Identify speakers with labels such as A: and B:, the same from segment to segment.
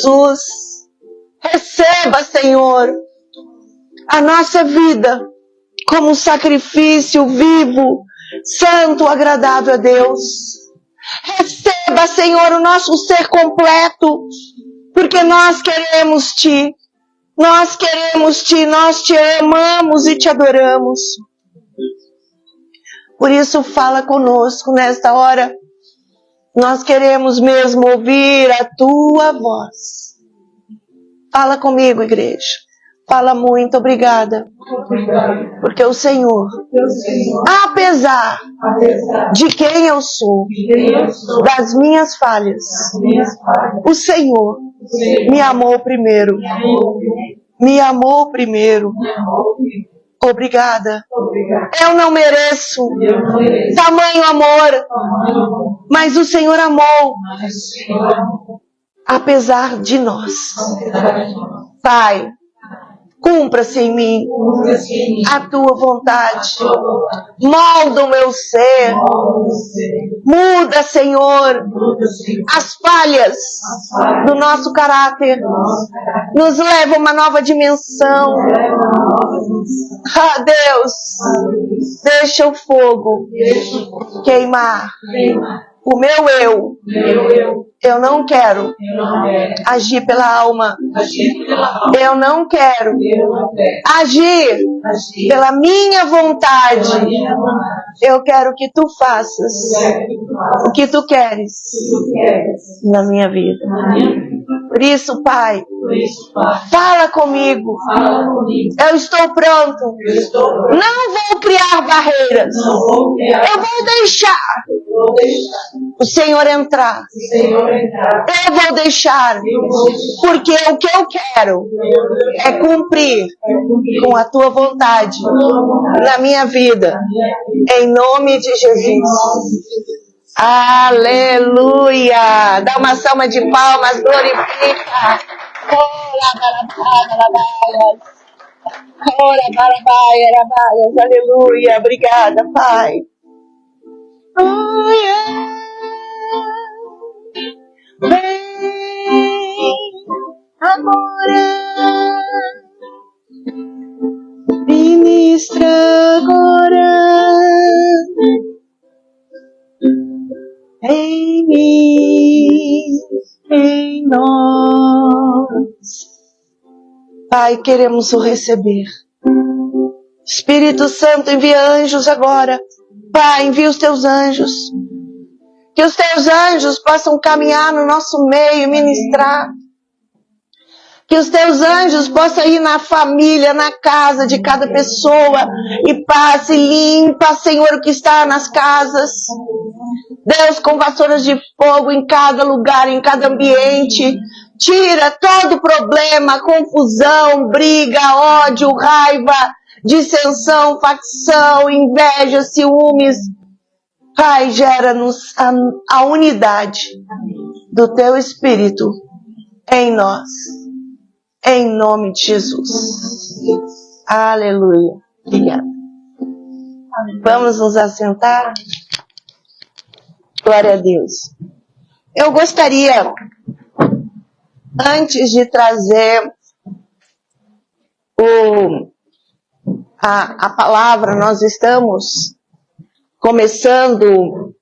A: Jesus. Receba, Senhor, a nossa vida como um sacrifício vivo, santo, agradável a Deus. Receba, Senhor, o nosso ser completo, porque nós queremos Ti. Nós queremos Ti, nós Te amamos e Te adoramos. Por isso, fala conosco nesta hora. Nós queremos mesmo ouvir a Tua voz. Fala comigo, igreja. Fala muito, obrigada. Porque o Senhor, apesar de quem eu sou, das minhas falhas, o Senhor me amou primeiro. Me amou primeiro. Obrigada. Eu não mereço tamanho amor, mas o Senhor amou, apesar de nós. Pai, cumpra-se em mim a Tua vontade. Molda o meu ser. Muda, Senhor, as falhas do nosso caráter. Nos leva a uma nova dimensão. Ah, Deus, deixa o fogo queimar o meu eu. Eu não quero agir pela alma. Eu não quero agir pela minha vontade. Eu quero que Tu faças o que Tu queres na minha vida. Por isso, Pai, fala comigo. Eu estou pronto. Não vou criar barreiras. Eu vou deixar o Senhor entrar. Eu vou deixar, porque o que eu quero é cumprir com a Tua vontade na minha vida, em nome de Jesus. Aleluia! Dá uma salva de palmas, glorifica. Aleluia! Obrigada, Pai. Oh, yeah. Vem agora, ministra agora em mim, em nós. Pai, queremos o receber. Espírito Santo, envia anjos agora. Pai, envia os Teus anjos. Que os Teus anjos possam caminhar no nosso meio e ministrar. Que os Teus anjos possam ir na família, na casa de cada pessoa e passe e limpa, Senhor, o que está nas casas. Deus, com vassouras de fogo em cada lugar, em cada ambiente. Tira todo problema, confusão, briga, ódio, raiva, dissensão, facção, inveja, ciúmes. Pai, gera-nos a unidade do Teu Espírito em nós. Em nome de Jesus. Aleluia. Obrigada. Vamos nos assentar. Glória a Deus. Eu gostaria, antes de trazer a palavra, nós estamos começando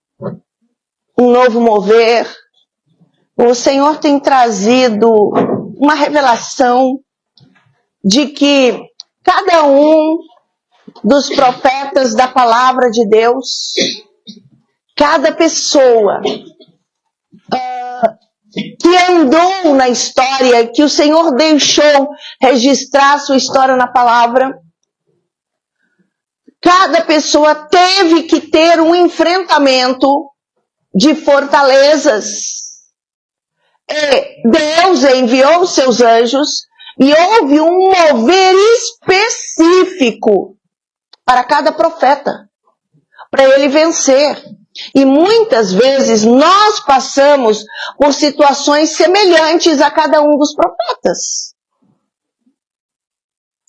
A: um novo mover. O Senhor tem trazido uma revelação de que cada um dos profetas da palavra de Deus, cada pessoa que andou na história, que o Senhor deixou registrar sua história na palavra, cada pessoa teve que ter um enfrentamento de fortalezas. E Deus enviou os seus anjos e houve um mover específico para cada profeta, para ele vencer. E muitas vezes nós passamos por situações semelhantes a cada um dos profetas.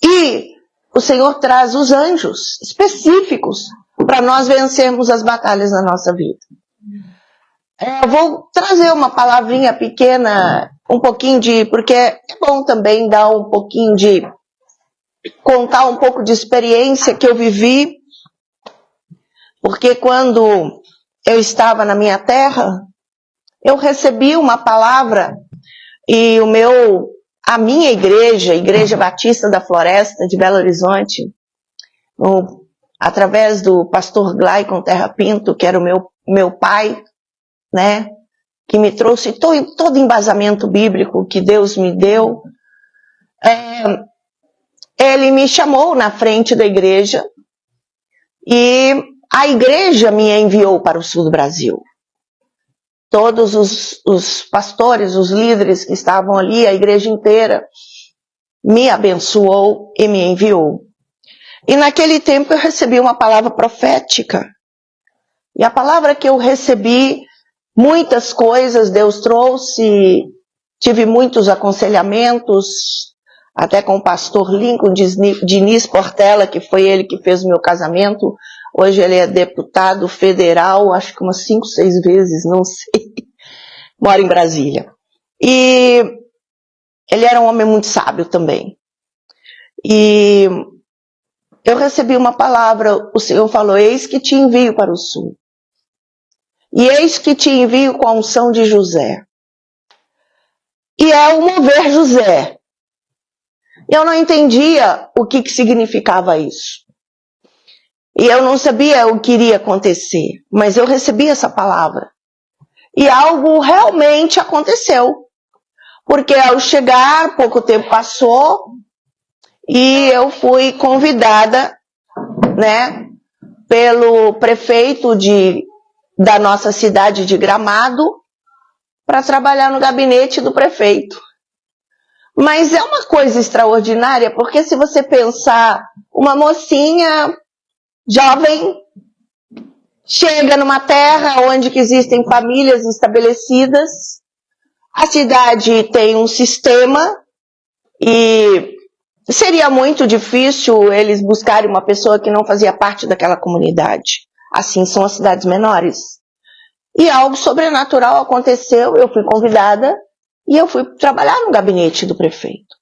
A: E o Senhor traz os anjos específicos para nós vencermos as batalhas na nossa vida. Eu vou trazer uma palavrinha pequena, porque é bom também dar um pouquinho de, contar um pouco de experiência que eu vivi, porque quando eu estava na minha terra, eu recebi uma palavra e a minha igreja, a Igreja Batista da Floresta de Belo Horizonte, através do pastor Glaicon Terra Pinto, que era o meu pai, né, que me trouxe todo embasamento bíblico que Deus me deu, ele me chamou na frente da igreja e a igreja me enviou para o sul do Brasil. Todos os pastores, os líderes que estavam ali, a igreja inteira, me abençoou e me enviou. E naquele tempo eu recebi uma palavra profética. E a palavra que eu recebi, muitas coisas Deus trouxe, tive muitos aconselhamentos, até com o pastor Lincoln Diniz Portela, que foi ele que fez o meu casamento. Hoje ele é deputado federal, acho que umas 5, 6 vezes, não sei. Mora em Brasília. E ele era um homem muito sábio também. E eu recebi uma palavra, o Senhor falou: eis que te envio para o sul. E eis que te envio com a unção de José. E é o mover José. Eu não entendia o que significava isso. E eu não sabia o que iria acontecer. Mas eu recebi essa palavra. E algo realmente aconteceu. Porque ao chegar, pouco tempo passou, e eu fui convidada, né, pelo prefeito da nossa cidade de Gramado, para trabalhar no gabinete do prefeito. Mas é uma coisa extraordinária, porque se você pensar, uma mocinha jovem chega numa terra onde que existem famílias estabelecidas, a cidade tem um sistema e seria muito difícil eles buscarem uma pessoa que não fazia parte daquela comunidade. Assim são as cidades menores. E algo sobrenatural aconteceu, eu fui convidada e eu fui trabalhar no gabinete do prefeito.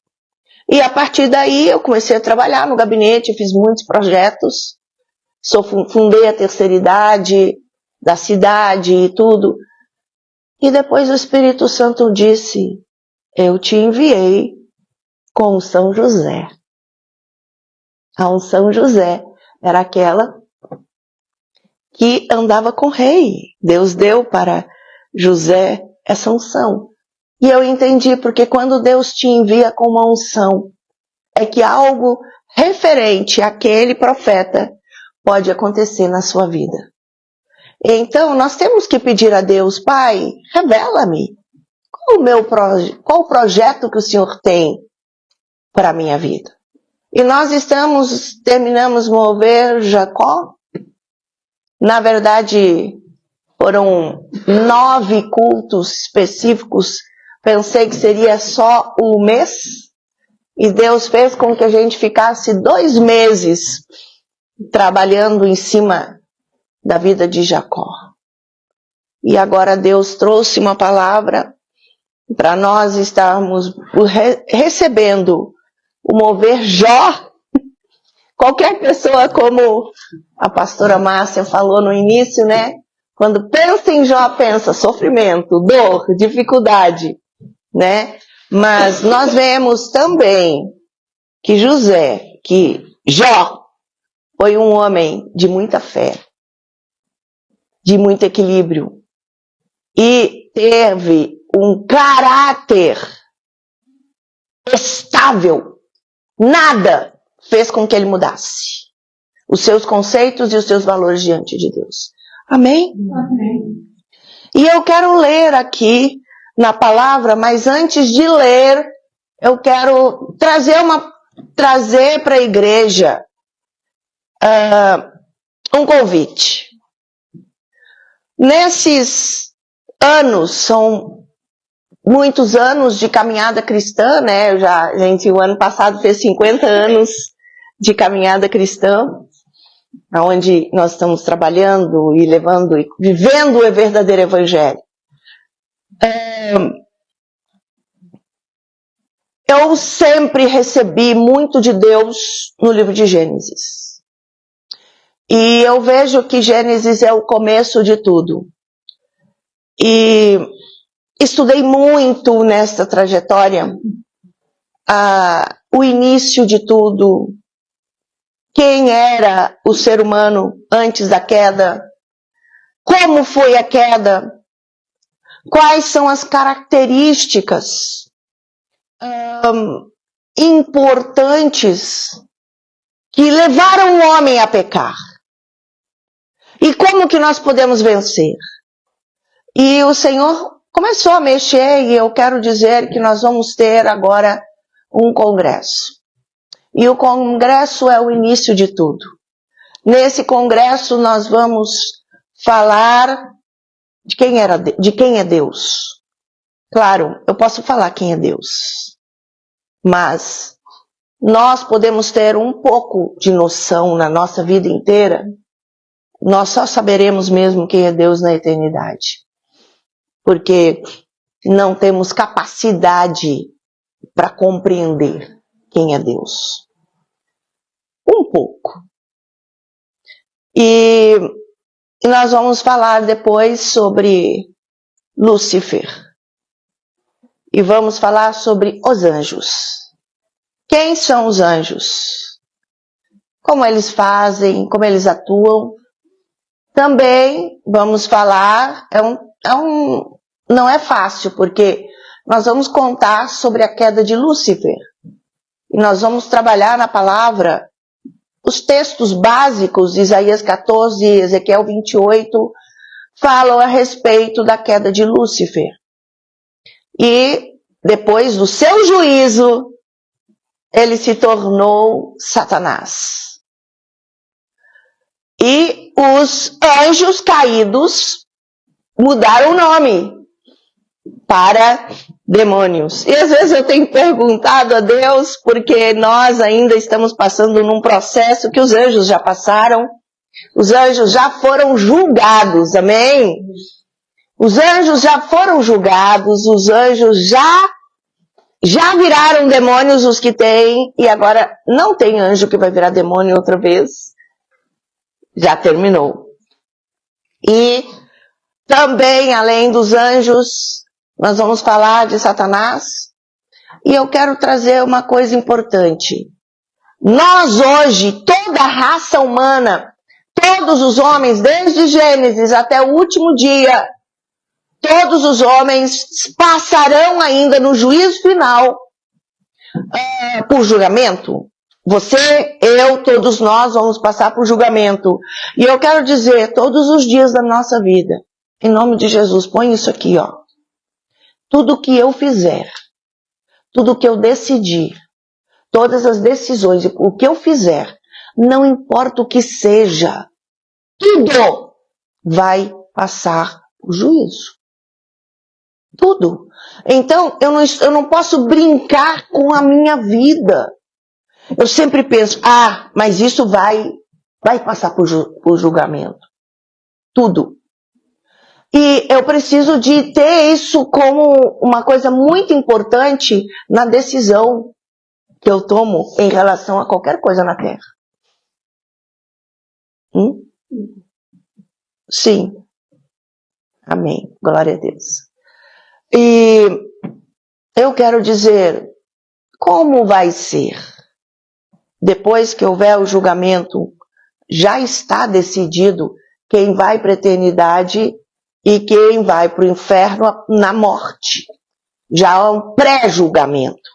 A: E a partir daí eu comecei a trabalhar no gabinete, fiz muitos projetos, fundei a terceira idade da cidade e tudo. E depois o Espírito Santo disse: eu te enviei com o São José. A unção José era aquela que andava com o rei. Deus deu para José essa unção. E eu entendi, porque quando Deus te envia com uma unção, é que algo referente àquele profeta pode acontecer na sua vida. Então, nós temos que pedir a Deus: Pai, revela-me qual o projeto que o Senhor tem para a minha vida. E nós terminamos mover Jacó. Na verdade, foram 9 cultos específicos. Pensei que seria só um mês. E Deus fez com que a gente ficasse 2 meses trabalhando em cima da vida de Jacó. E agora Deus trouxe uma palavra para nós estarmos recebendo o mover Jó. Qualquer pessoa, como a pastora Márcia falou no início, né? Quando pensa em Jó, pensa sofrimento, dor, dificuldade, né? Mas nós vemos também que Jó foi um homem de muita fé, de muito equilíbrio, e teve um caráter estável. Nada fez com que ele mudasse os seus conceitos e os seus valores diante de Deus. Amém?
B: Amém.
A: E eu quero ler aqui na palavra, mas antes de ler, eu quero trazer para a igreja um convite. Nesses anos, são muitos anos de caminhada cristã, né? O ano passado fez 50 anos de caminhada cristã, onde nós estamos trabalhando e vivendo o verdadeiro evangelho. Eu sempre recebi muito de Deus no livro de Gênesis. E eu vejo que Gênesis é o começo de tudo. E estudei muito nesta trajetória o início de tudo. Quem era o ser humano antes da queda? Como foi a queda? Quais são as características importantes que levaram o homem a pecar? E como que nós podemos vencer? E o Senhor começou a mexer, e eu quero dizer que nós vamos ter agora um congresso. E o congresso é o início de tudo. Nesse congresso nós vamos falar de quem é Deus. Claro, eu posso falar quem é Deus. Mas nós podemos ter um pouco de noção na nossa vida inteira. Nós só saberemos mesmo quem é Deus na eternidade. Porque não temos capacidade para compreender quem é Deus. Um pouco. E nós vamos falar depois sobre Lúcifer. E vamos falar sobre os anjos. Quem são os anjos? Como eles fazem, como eles atuam. Também vamos falar, não é fácil, porque nós vamos contar sobre a queda de Lúcifer. E nós vamos trabalhar na palavra os textos básicos, Isaías 14 e Ezequiel 28, falam a respeito da queda de Lúcifer. E depois do seu juízo, ele se tornou Satanás. E os anjos caídos mudaram o nome para demônios. E às vezes eu tenho perguntado a Deus, porque nós ainda estamos passando num processo que os anjos já passaram. Os anjos já foram julgados, amém? Os anjos já foram julgados, os anjos já viraram demônios os que têm, e agora não tem anjo que vai virar demônio outra vez. Já terminou. E também, além dos anjos, nós vamos falar de Satanás. E eu quero trazer uma coisa importante. Nós hoje, toda a raça humana, todos os homens, desde Gênesis até o último dia, todos os homens passarão ainda no juízo final por julgamento. Você, eu, todos nós vamos passar por julgamento. E eu quero dizer, todos os dias da nossa vida, em nome de Jesus, põe isso aqui, ó. Tudo que eu fizer, tudo que eu decidir, todas as decisões, o que eu fizer, não importa o que seja, tudo vai passar por juízo. Tudo. Então, eu não posso brincar com a minha vida. Eu sempre penso, mas isso vai passar por julgamento. Tudo. E eu preciso de ter isso como uma coisa muito importante na decisão que eu tomo em relação a qualquer coisa na Terra. Sim. Amém. Glória a Deus. E eu quero dizer, como vai ser? Depois que houver o julgamento, já está decidido quem vai para a eternidade e quem vai para o inferno na morte. Já há um pré-julgamento.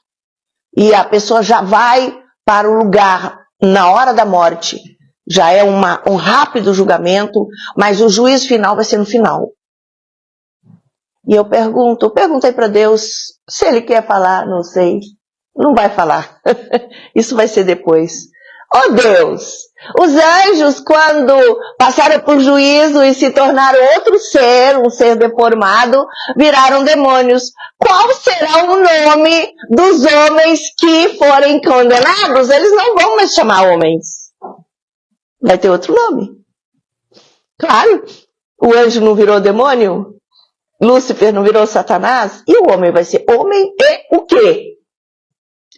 A: E a pessoa já vai para o lugar na hora da morte. Já é um rápido julgamento, mas o juízo final vai ser no final. E eu perguntei para Deus, se Ele quer falar, não sei. Não vai falar. Isso vai ser depois. Oh Deus, os anjos, quando passaram por juízo e se tornaram outro ser, um ser deformado, viraram demônios. Qual será o nome dos homens que forem condenados? Eles não vão mais chamar homens. Vai ter outro nome. Claro, o anjo não virou demônio? Lúcifer não virou Satanás? E o homem vai ser homem e o quê?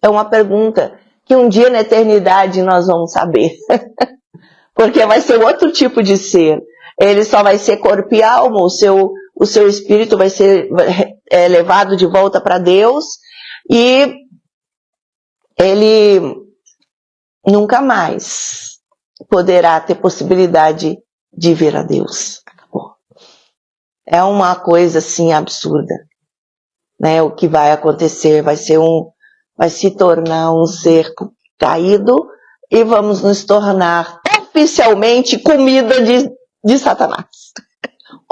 A: É uma pergunta que um dia na eternidade nós vamos saber. Porque vai ser outro tipo de ser. Ele só vai ser corpo e alma, o seu espírito vai ser levado de volta para Deus e ele nunca mais poderá ter possibilidade de ver a Deus. Acabou. É uma coisa assim absurda, né? O que vai acontecer vai se tornar um ser caído e vamos nos tornar oficialmente comida de Satanás.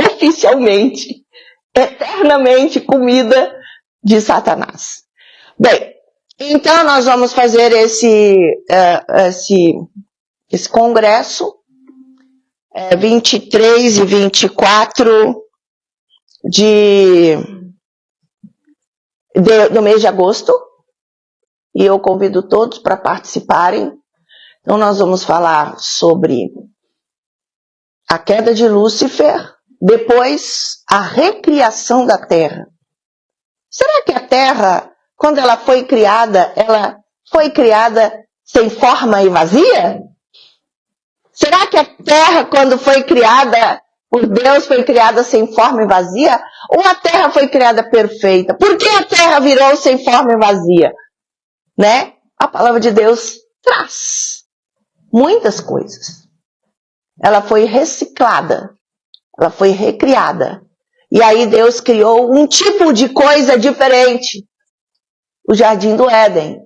A: Oficialmente, eternamente comida de Satanás. Bem, então nós vamos fazer esse congresso 23 e 24 do mês de agosto, e eu convido todos para participarem. Então nós vamos falar sobre a queda de Lúcifer, depois a recriação da Terra. Será que a Terra, quando ela foi criada sem forma e vazia? Será que a Terra, quando foi criada por Deus, foi criada sem forma e vazia? Ou a Terra foi criada perfeita? Por que a Terra virou sem forma e vazia? Né? A palavra de Deus traz muitas coisas. Ela foi reciclada, ela foi recriada. E aí Deus criou um tipo de coisa diferente, o Jardim do Éden.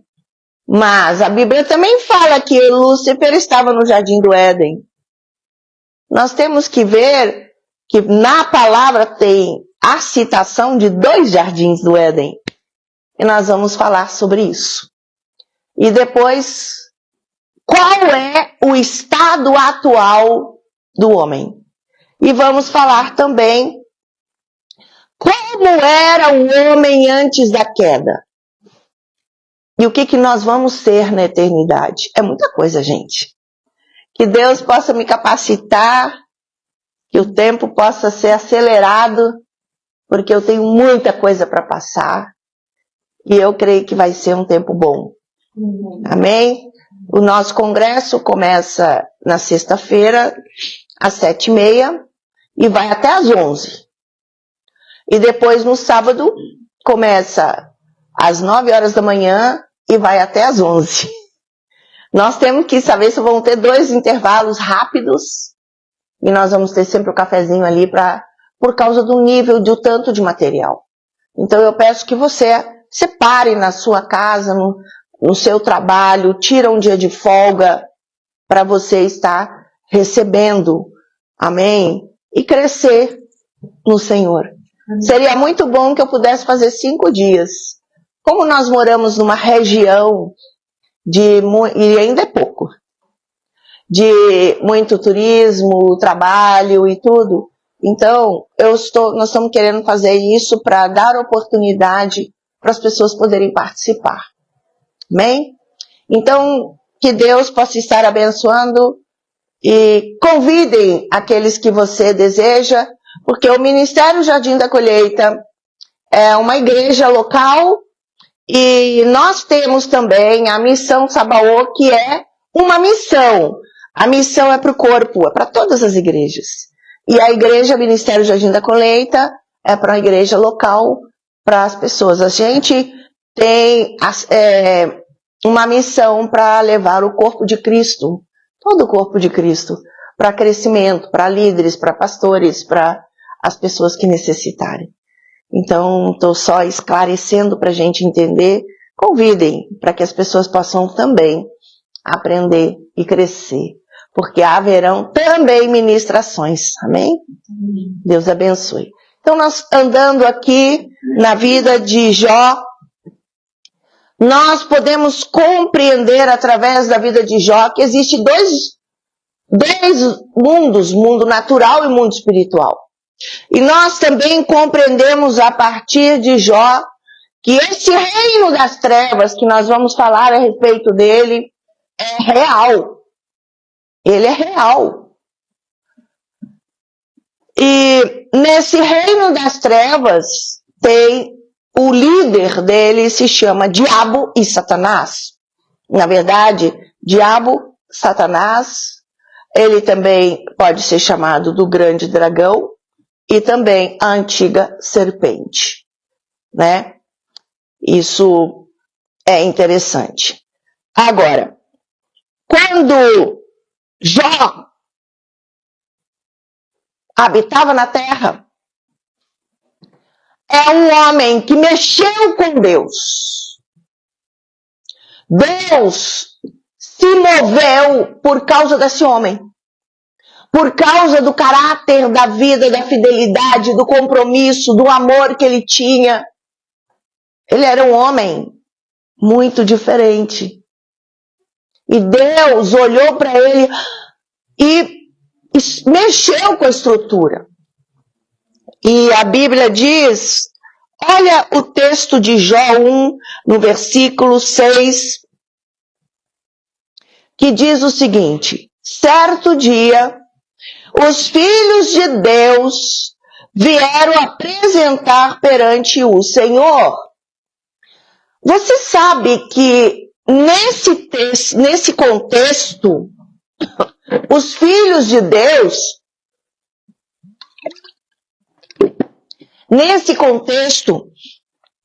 A: Mas a Bíblia também fala que Lúcifer estava no Jardim do Éden. Nós temos que ver que na palavra tem a citação de 2 jardins do Éden. E nós vamos falar sobre isso. E depois, qual é o estado atual do homem? E vamos falar também como era o homem antes da queda. E o que nós vamos ser na eternidade? É muita coisa, gente. Que Deus possa me capacitar, que o tempo possa ser acelerado, porque eu tenho muita coisa para passar. E eu creio que vai ser um tempo bom. Amém? O nosso congresso começa na sexta-feira, às 7h30, e vai até às 11h. E depois no sábado começa às 9h da manhã e vai até às 11h. Nós temos que saber se vão ter 2 intervalos rápidos, e nós vamos ter sempre o cafezinho ali por causa do nível, do tanto de material. Então eu peço que você separe na sua casa, no seu trabalho, tira um dia de folga para você estar recebendo, amém? E crescer no Senhor. Seria muito bom que eu pudesse fazer 5 dias. Como nós moramos numa região e ainda é pouco, de muito turismo, trabalho e tudo, então nós estamos querendo fazer isso para dar oportunidade para as pessoas poderem participar. Amém? Então, que Deus possa estar abençoando e convidem aqueles que você deseja, porque o Ministério Jardim da Colheita é uma igreja local e nós temos também a Missão Sabaô, que é uma missão. A missão é para o corpo, é para todas as igrejas. E a igreja Ministério Jardim da Colheita é para a igreja local, para as pessoas. A gente tem uma missão para levar o corpo de Cristo, todo o corpo de Cristo, para crescimento, para líderes, para pastores, para as pessoas que necessitarem. Então, estou só esclarecendo para a gente entender. Convidem para que as pessoas possam também aprender e crescer, porque haverão também ministrações. Amém? Deus abençoe. Então, nós andando aqui na vida de Jó, nós podemos compreender através da vida de Jó que existe dois mundos, mundo natural e mundo espiritual. E nós também compreendemos a partir de Jó que esse reino das trevas, que nós vamos falar a respeito dele, é real. Ele é real. E nesse reino das trevas tem o líder dele, se chama Diabo e Satanás. Na verdade, Diabo, Satanás, ele também pode ser chamado do grande dragão e também a antiga serpente, né? Isso é interessante. Agora, quando Jó habitava na terra, é um homem que mexeu com Deus. Deus se moveu por causa desse homem. Por causa do caráter da vida, da fidelidade, do compromisso, do amor que ele tinha. Ele era um homem muito diferente. E Deus olhou para ele e mexeu com a estrutura. E a Bíblia diz, olha o texto de Jó 1, no versículo 6, que diz o seguinte: certo dia, os filhos de Deus vieram apresentar perante o Senhor. Você sabe que nesse contexto, os filhos de Deus, nesse contexto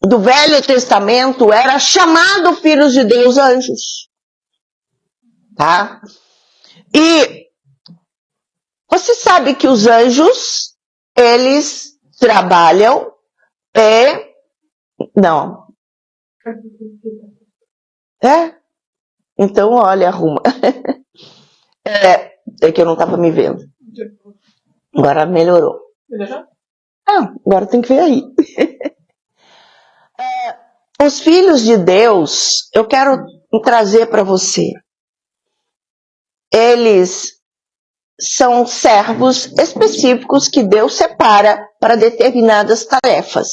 A: do Velho Testamento, era chamado filhos de Deus anjos. Tá? E você sabe que os anjos, eles trabalham não. Então, olha, arruma. É que eu não estava me vendo. Agora melhorou. Agora tem que ver aí. Os filhos de Deus, eu quero trazer para você. Eles são servos específicos que Deus separa para determinadas tarefas.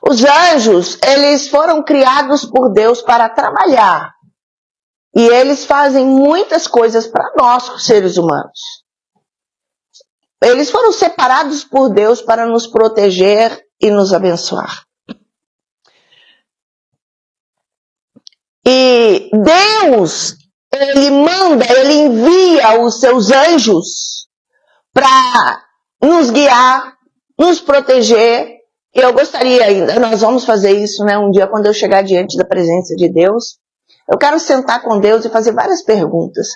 A: Os anjos, eles foram criados por Deus para trabalhar. E eles fazem muitas coisas para nós, seres humanos. Eles foram separados por Deus para nos proteger e nos abençoar. E Deus, ele envia os seus anjos para nos guiar, nos proteger. E eu gostaria ainda, nós vamos fazer isso, né? Um dia quando eu chegar diante da presença de Deus, eu quero sentar com Deus e fazer várias perguntas.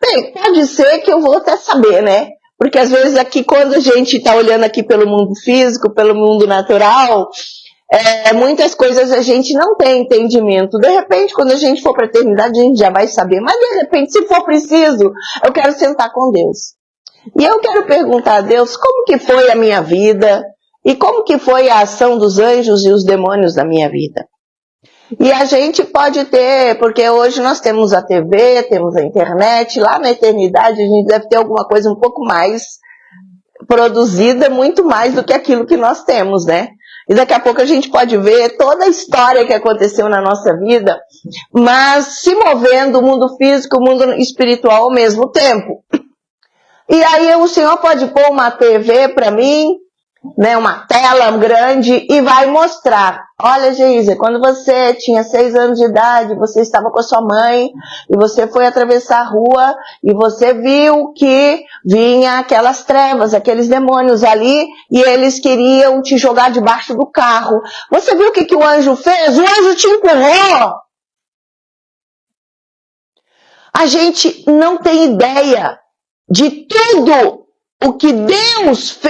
A: Bem, pode ser que eu vou até saber, né? Porque às vezes aqui, quando a gente está olhando aqui pelo mundo físico, pelo mundo natural, muitas coisas a gente não tem entendimento. De repente, quando a gente for para a eternidade, a gente já vai saber. Mas de repente, se for preciso, eu quero sentar com Deus. E eu quero perguntar a Deus como que foi a minha vida e como que foi a ação dos anjos e os demônios da minha vida. E a gente pode ter, porque hoje nós temos a TV, temos a internet, lá na eternidade a gente deve ter alguma coisa um pouco mais produzida, muito mais do que aquilo que nós temos, né? E daqui a pouco a gente pode ver toda a história que aconteceu na nossa vida, mas se movendo o mundo físico e o mundo espiritual ao mesmo tempo. E aí o Senhor pode pôr uma TV para mim, né, uma tela grande, e vai mostrar: olha, Geisa, quando você tinha 6 anos de idade, você estava com a sua mãe e você foi atravessar a rua e você viu que vinha aquelas trevas, aqueles demônios ali, e eles queriam te jogar debaixo do carro. Você viu o que o anjo fez? O anjo te empurrou. A gente não tem ideia de tudo o que Deus fez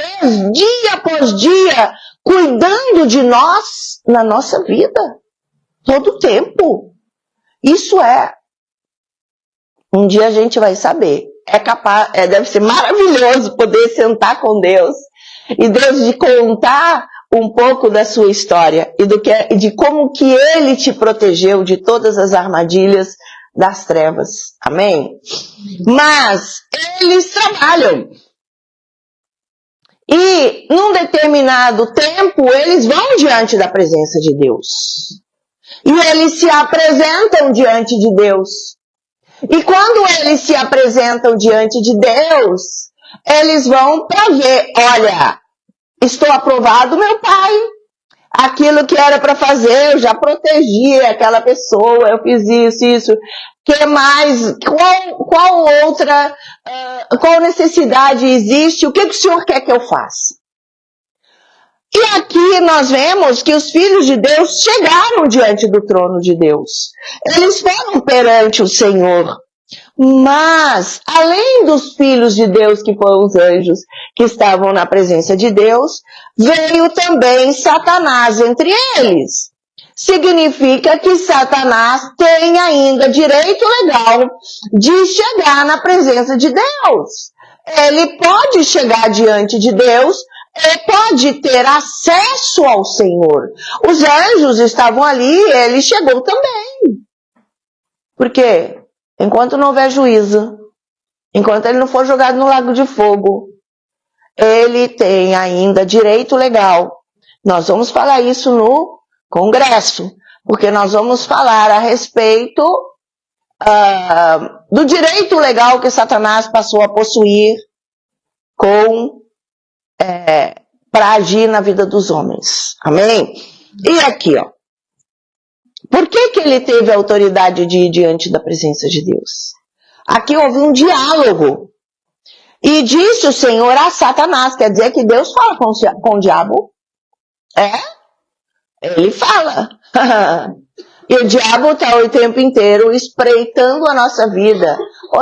A: dia após dia, cuidando de nós na nossa vida, todo o tempo. Isso um dia a gente vai saber. Deve ser maravilhoso poder sentar com Deus e Deus te contar um pouco da sua história e de como que Ele te protegeu de todas as armadilhas das trevas. Amém? Mas eles trabalham. E, num determinado tempo, eles vão diante da presença de Deus. E eles se apresentam diante de Deus. E quando eles se apresentam diante de Deus, eles vão para ver, olha, estou aprovado, meu pai. Aquilo que era para fazer, eu já protegi aquela pessoa, eu fiz isso. Que mais? Qual outra, qual necessidade existe? O que o Senhor quer que eu faça? E aqui nós vemos que os filhos de Deus chegaram diante do trono de Deus. Eles foram perante o Senhor. Mas, além dos filhos de Deus, que foram os anjos que estavam na presença de Deus, veio também Satanás entre eles. Significa que Satanás tem ainda direito legal de chegar na presença de Deus. Ele pode chegar diante de Deus, ele pode ter acesso ao Senhor. Os anjos estavam ali, ele chegou também. Por quê? Enquanto não houver juízo, enquanto ele não for jogado no lago de fogo, ele tem ainda direito legal. Nós vamos falar isso no Congresso, porque nós vamos falar a respeito do direito legal que Satanás passou a possuir para agir na vida dos homens. Amém? E aqui, ó. Por que ele teve a autoridade de ir diante da presença de Deus? Aqui houve um diálogo. E disse o Senhor a Satanás, quer dizer que Deus fala com o diabo? Ele fala. E o diabo está o tempo inteiro espreitando a nossa vida.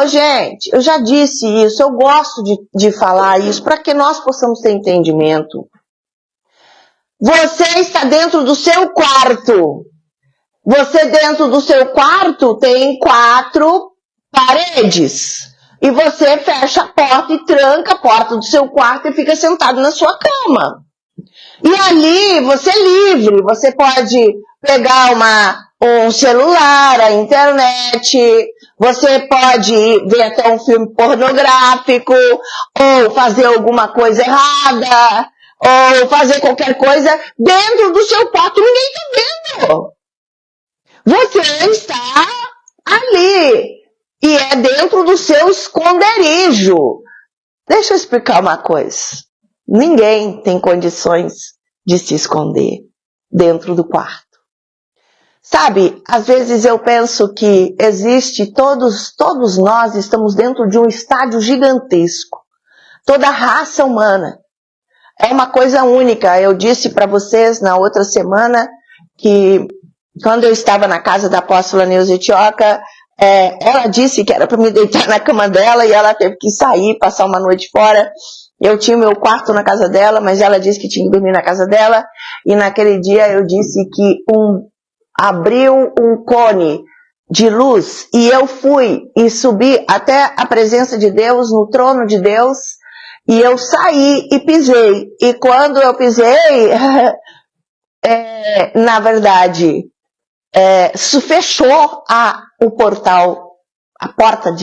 A: Gente, eu já disse isso, eu gosto de falar isso para que nós possamos ter entendimento. Você está dentro do seu quarto. Você dentro do seu quarto tem 4 paredes. E você fecha a porta e tranca a porta do seu quarto e fica sentado na sua cama. E ali você é livre. Você pode pegar um celular, a internet. Você pode ver até um filme pornográfico. Ou fazer alguma coisa errada. Ou fazer qualquer coisa dentro do seu quarto. Ninguém está vendo. Você está ali. E é dentro do seu esconderijo. Deixa eu explicar uma coisa. Ninguém tem condições de se esconder dentro do quarto. Sabe, às vezes eu penso que todos nós estamos dentro de um estádio gigantesco. Toda a raça humana. É uma coisa única. Eu disse para vocês na outra semana que quando eu estava na casa da apóstola Neuza Tioca, ela disse que era para me deitar na cama dela e ela teve que sair, passar uma noite fora. Eu tinha meu quarto na casa dela, mas ela disse que tinha que dormir na casa dela. E naquele dia eu disse que abriu um cone de luz e eu fui e subi até a presença de Deus, no trono de Deus, e eu saí e pisei. E quando eu pisei, na verdade, fechou o portal, a porta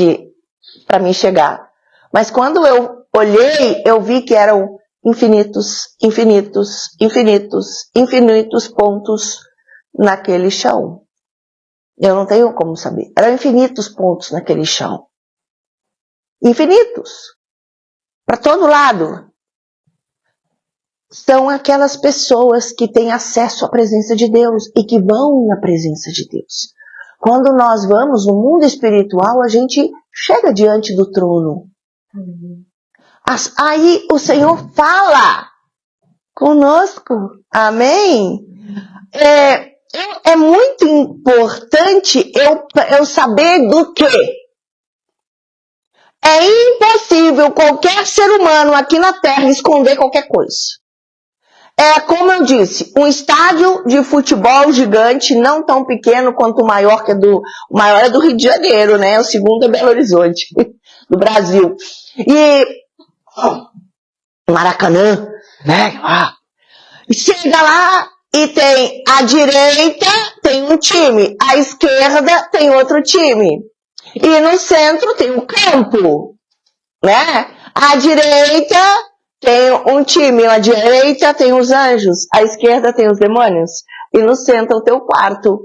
A: para mim chegar. Mas quando eu olhei, eu vi que eram infinitos pontos naquele chão. Eu não tenho como saber. Eram infinitos pontos naquele chão. Infinitos. Para todo lado. São aquelas pessoas que têm acesso à presença de Deus e que vão na presença de Deus. Quando nós vamos no mundo espiritual, a gente chega diante do trono. Aí o Senhor fala conosco. Amém? É muito importante eu saber do quê? É impossível qualquer ser humano aqui na Terra esconder qualquer coisa. Como eu disse, um estádio de futebol gigante, não tão pequeno quanto o maior, o maior é do Rio de Janeiro, né? O segundo é Belo Horizonte, do Brasil. E Maracanã, né? Chega lá e tem a direita, tem um time, a esquerda tem outro time. E no centro tem o campo, né? A direita tem um time, à direita tem os anjos, à esquerda tem os demônios. E no centro o teu quarto,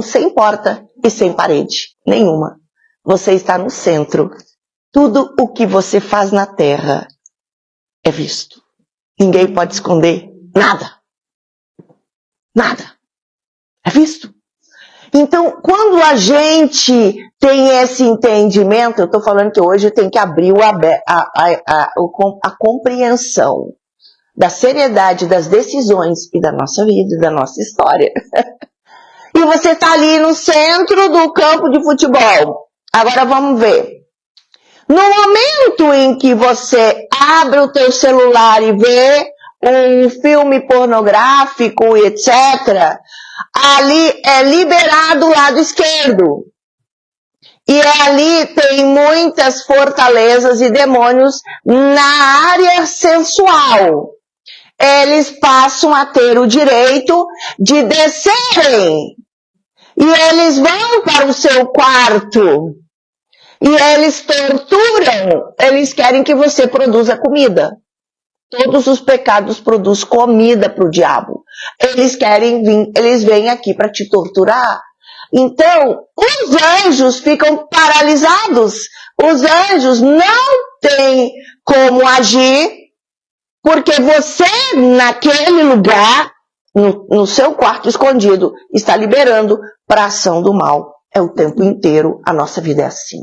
A: sem porta e sem parede nenhuma. Você está no centro. Tudo o que você faz na terra é visto. Ninguém pode esconder nada. Nada. É visto. Então, quando a gente tem esse entendimento, eu estou falando que hoje tem que abrir a compreensão da seriedade das decisões e da nossa vida, da nossa história. E você está ali no centro do campo de futebol. Agora vamos ver. No momento em que você abre o teu celular e vê um filme pornográfico, etc., ali é liberado o lado esquerdo. E ali tem muitas fortalezas e demônios na área sensual. Eles passam a ter o direito de descerem. E eles vão para o seu quarto. E eles torturam. Eles querem que você produza comida. Todos os pecados produzem comida para o diabo. Eles vêm aqui para te torturar. Então, os anjos ficam paralisados. Os anjos não têm como agir, porque você, naquele lugar, no seu quarto escondido, está liberando para a ação do mal. É o tempo inteiro, a nossa vida é assim.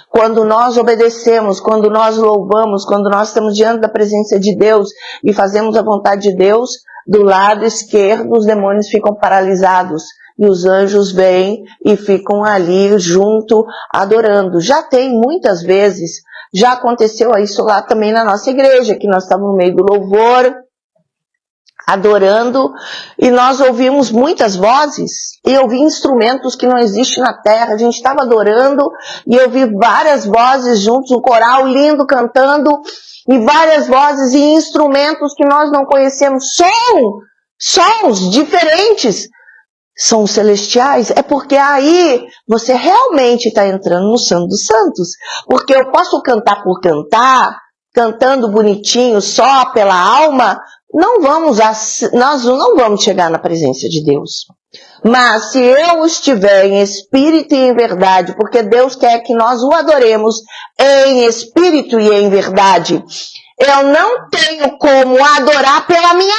A: Quando nós obedecemos, quando nós louvamos, quando nós estamos diante da presença de Deus e fazemos a vontade de Deus, do lado esquerdo os demônios ficam paralisados e os anjos vêm e ficam ali junto, adorando. Já tem muitas vezes, já aconteceu isso lá também na nossa igreja, que nós estávamos no meio do louvor, adorando, e nós ouvimos muitas vozes, e eu vi instrumentos que não existem na terra. A gente estava adorando, e eu vi várias vozes juntos, um coral lindo cantando, e várias vozes e instrumentos que nós não conhecemos, sons diferentes, sons celestiais. É porque aí você realmente está entrando no Santo dos Santos, porque eu posso cantar por cantar, cantando bonitinho só pela alma, nós não vamos chegar na presença de Deus. Mas se eu estiver em espírito e em verdade, porque Deus quer que nós o adoremos em espírito e em verdade, eu não tenho como adorar pela minha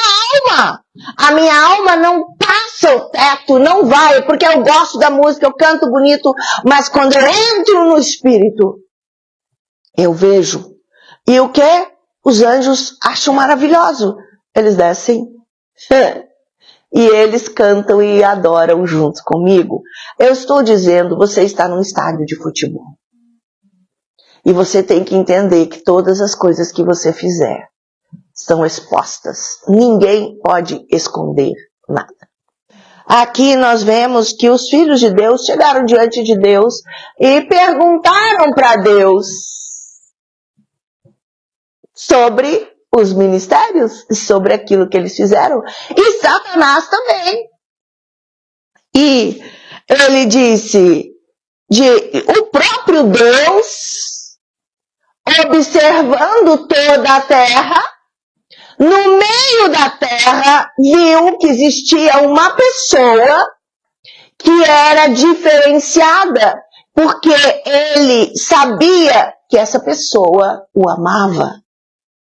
A: alma. A minha alma não passa o teto, não vai, porque eu gosto da música, eu canto bonito, mas quando eu entro no espírito, eu vejo. E o que? Os anjos acham maravilhoso. Eles descem e eles cantam e adoram junto comigo. Eu estou dizendo, você está num estádio de futebol. E você tem que entender que todas as coisas que você fizer estão expostas. Ninguém pode esconder nada. Aqui nós vemos que os filhos de Deus chegaram diante de Deus e perguntaram para Deus sobre os ministérios, sobre aquilo que eles fizeram. E Satanás também. E ele disse, o próprio Deus, observando toda a terra, no meio da terra, viu que existia uma pessoa que era diferenciada, porque ele sabia que essa pessoa o amava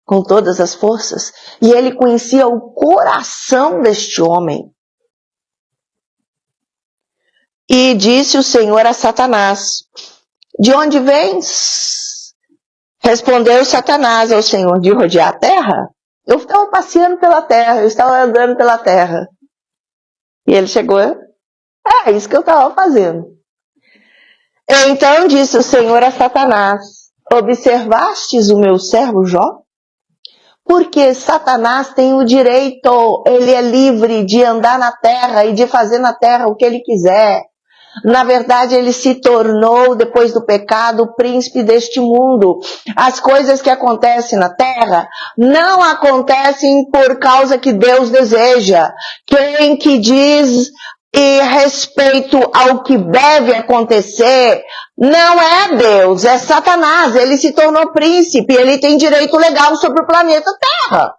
A: com todas as forças, e ele conhecia o coração deste homem. E disse o Senhor a Satanás, de onde vens? Respondeu Satanás ao Senhor, de rodear a terra? Eu estava passeando pela terra, eu estava andando pela terra. E ele chegou, é isso que eu estava fazendo. Então disse o Senhor a Satanás, observastes o meu servo Jó? Porque Satanás tem o direito, ele é livre de andar na terra e de fazer na terra o que ele quiser. Na verdade, ele se tornou, depois do pecado, o príncipe deste mundo. As coisas que acontecem na terra não acontecem por causa que Deus deseja. Quem que diz e respeito ao que deve acontecer não é Deus, é Satanás. Ele se tornou príncipe, ele tem direito legal sobre o planeta Terra.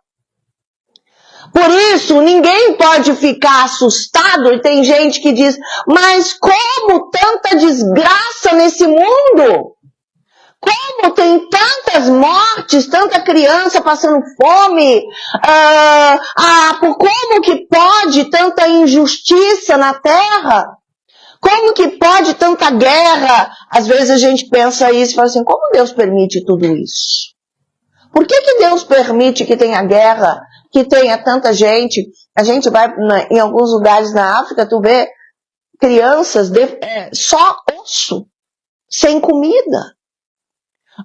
A: Por isso, ninguém pode ficar assustado, e tem gente que diz, mas como tanta desgraça nesse mundo? Como tem tantas mortes, tanta criança passando fome? Como que pode tanta injustiça na terra? Como que pode tanta guerra? Às vezes a gente pensa isso e fala assim, como Deus permite tudo isso? Por que Deus permite que tenha guerra, que tenha tanta gente? A gente vai em alguns lugares na África, tu vê crianças só osso, sem comida.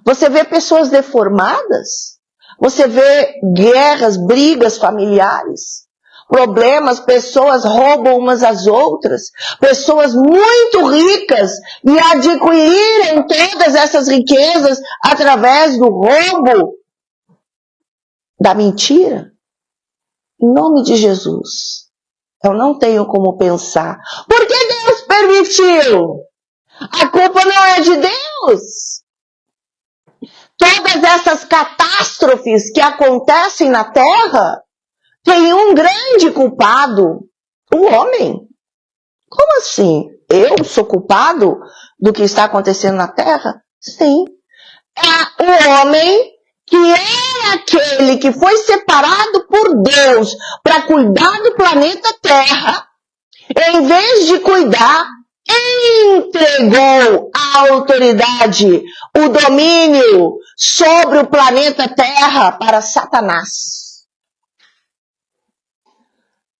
A: Você vê pessoas deformadas. Você vê guerras, brigas familiares. Problemas, pessoas roubam umas às outras, pessoas muito ricas e adquiriram todas essas riquezas através do roubo, da mentira. Em nome de Jesus, eu não tenho como pensar. Por que Deus permitiu? A culpa não é de Deus. Todas essas catástrofes que acontecem na terra, tem um grande culpado, o homem. Como assim? Eu sou culpado do que está acontecendo na terra? Sim. É o homem que é aquele que foi separado por Deus para cuidar do planeta Terra. Em vez de cuidar, entregou a autoridade, o domínio sobre o planeta Terra para Satanás.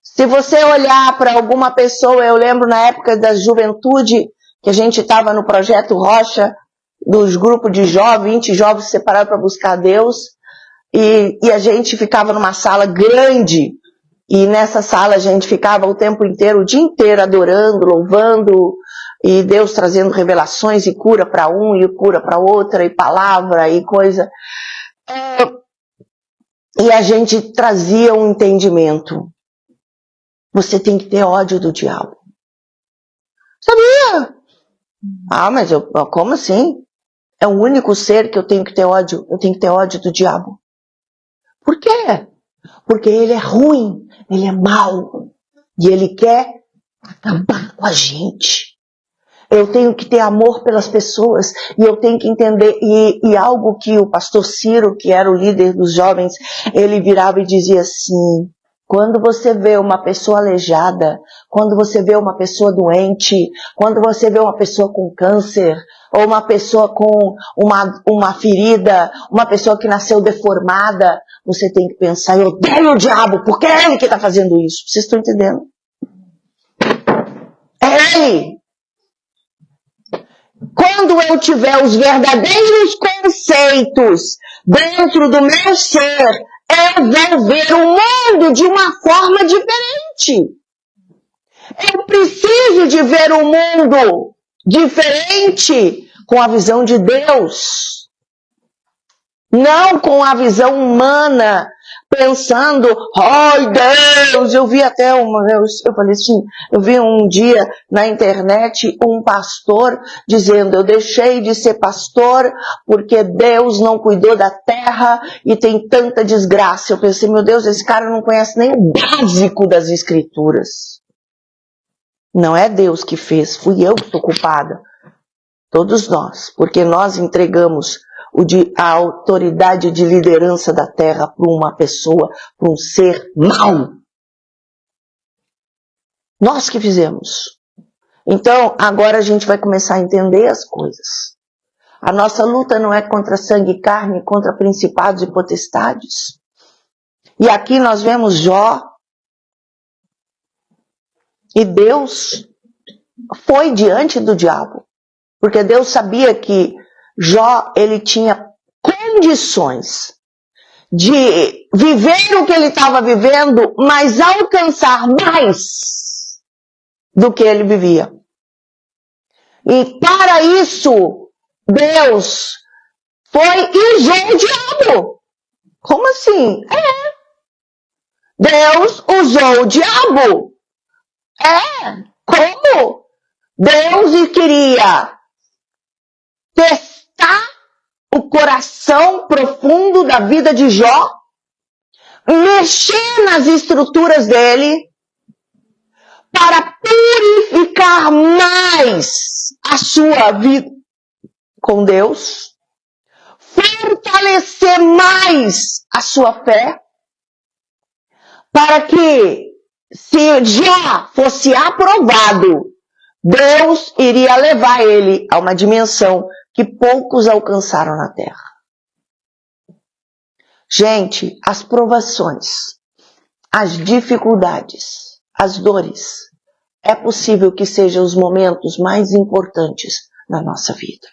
A: Se você olhar para alguma pessoa, eu lembro na época da juventude, que a gente estava no Projeto Rocha, dos grupos de jovens, 20 jovens separados para buscar Deus, e a gente ficava numa sala grande, e nessa sala a gente ficava o tempo inteiro, o dia inteiro adorando, louvando, e Deus trazendo revelações, e cura para um, e cura para outra, e palavra, e coisa. E a gente trazia um entendimento. Você tem que ter ódio do diabo. Sabia? Mas como assim? É o único ser que eu tenho que ter ódio. Eu tenho que ter ódio do diabo. Por quê? Porque ele é ruim, ele é mau. E ele quer acabar com a gente. Eu tenho que ter amor pelas pessoas. E eu tenho que entender. E algo que o pastor Ciro, que era o líder dos jovens, ele virava e dizia assim... Quando você vê uma pessoa aleijada, quando você vê uma pessoa doente, quando você vê uma pessoa com câncer, ou uma pessoa com uma ferida, uma pessoa que nasceu deformada, você tem que pensar, eu odeio o diabo, porque é ele que está fazendo isso. Vocês estão entendendo? É ele. Quando eu tiver os verdadeiros conceitos dentro do meu ser, eu vou ver o mundo de uma forma diferente. Eu preciso de ver o mundo diferente com a visão de Deus. Não com a visão humana, pensando, ai Deus, eu vi até eu falei assim, eu vi um dia na internet um pastor dizendo, eu deixei de ser pastor porque Deus não cuidou da terra e tem tanta desgraça. Eu pensei, meu Deus, esse cara não conhece nem o básico das escrituras. Não é Deus que fez, fui eu que estou culpada. Todos nós, porque nós entregamos a autoridade de liderança da terra para uma pessoa, para um ser mau. Nós que fizemos. Então, agora a gente vai começar a entender as coisas. A nossa luta não é contra sangue e carne, contra principados e potestades. E aqui nós vemos Jó. E Deus foi diante do diabo. Porque Deus sabia que Jó, ele tinha condições de viver o que ele estava vivendo, mas alcançar mais do que ele vivia. E para isso, Deus foi e usou o diabo. Como assim? Deus usou o diabo. Como? Deus queria testar o coração profundo da vida de Jó, mexer nas estruturas dele, para purificar mais a sua vida com Deus, fortalecer mais a sua fé, para que, se já fosse aprovado, Deus iria levar ele a uma dimensão que poucos alcançaram na terra. Gente, as provações, as dificuldades, as dores, é possível que sejam os momentos mais importantes na nossa vida.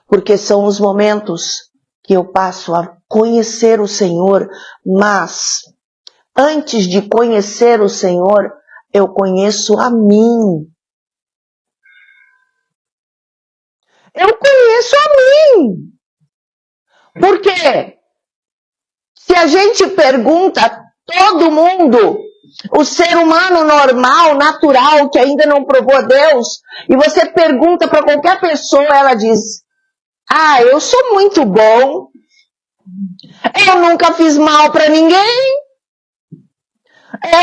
A: Porque são os momentos que eu passo a conhecer o Senhor, mas antes de conhecer o Senhor, eu conheço a mim. Eu conheço a mim. Por quê? Se a gente pergunta a todo mundo, o ser humano normal, natural, que ainda não provou a Deus, e você pergunta para qualquer pessoa, ela diz: eu sou muito bom, eu nunca fiz mal para ninguém,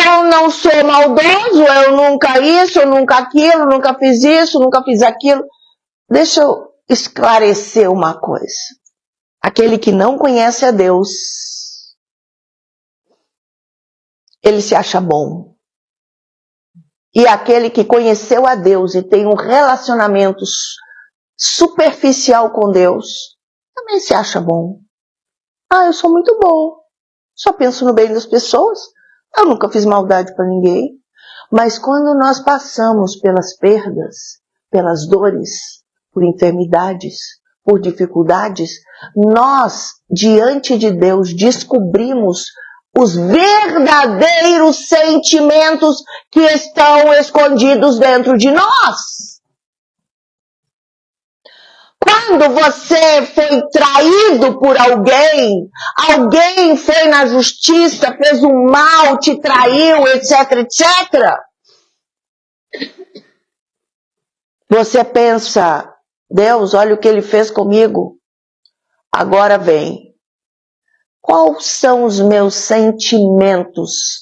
A: eu não sou maldoso, eu nunca isso, eu nunca aquilo, nunca fiz isso, nunca fiz aquilo. Deixa eu esclarecer uma coisa. Aquele que não conhece a Deus, ele se acha bom. E aquele que conheceu a Deus e tem um relacionamento superficial com Deus, também se acha bom. Eu sou muito bom. Só penso no bem das pessoas. Eu nunca fiz maldade para ninguém. Mas quando nós passamos pelas perdas, pelas dores, por enfermidades, por dificuldades, nós, diante de Deus, descobrimos os verdadeiros sentimentos que estão escondidos dentro de nós. Quando você foi traído por alguém, alguém foi na justiça, fez um mal, te traiu, etc, etc. Você pensa: Deus, olha o que ele fez comigo. Agora vem. Quais são os meus sentimentos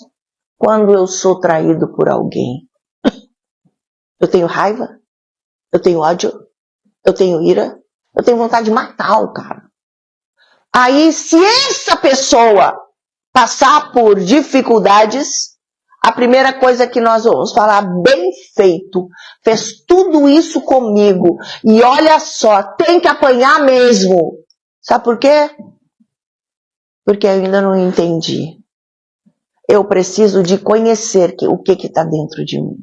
A: quando eu sou traído por alguém? Eu tenho raiva? Eu tenho ódio? Eu tenho ira? Eu tenho vontade de matar o cara. Aí, se essa pessoa passar por dificuldades, a primeira coisa que nós vamos falar: bem feito, fez tudo isso comigo, e olha só, tem que apanhar mesmo. Sabe por quê? Porque eu ainda não entendi. Eu preciso de conhecer o que está dentro de mim.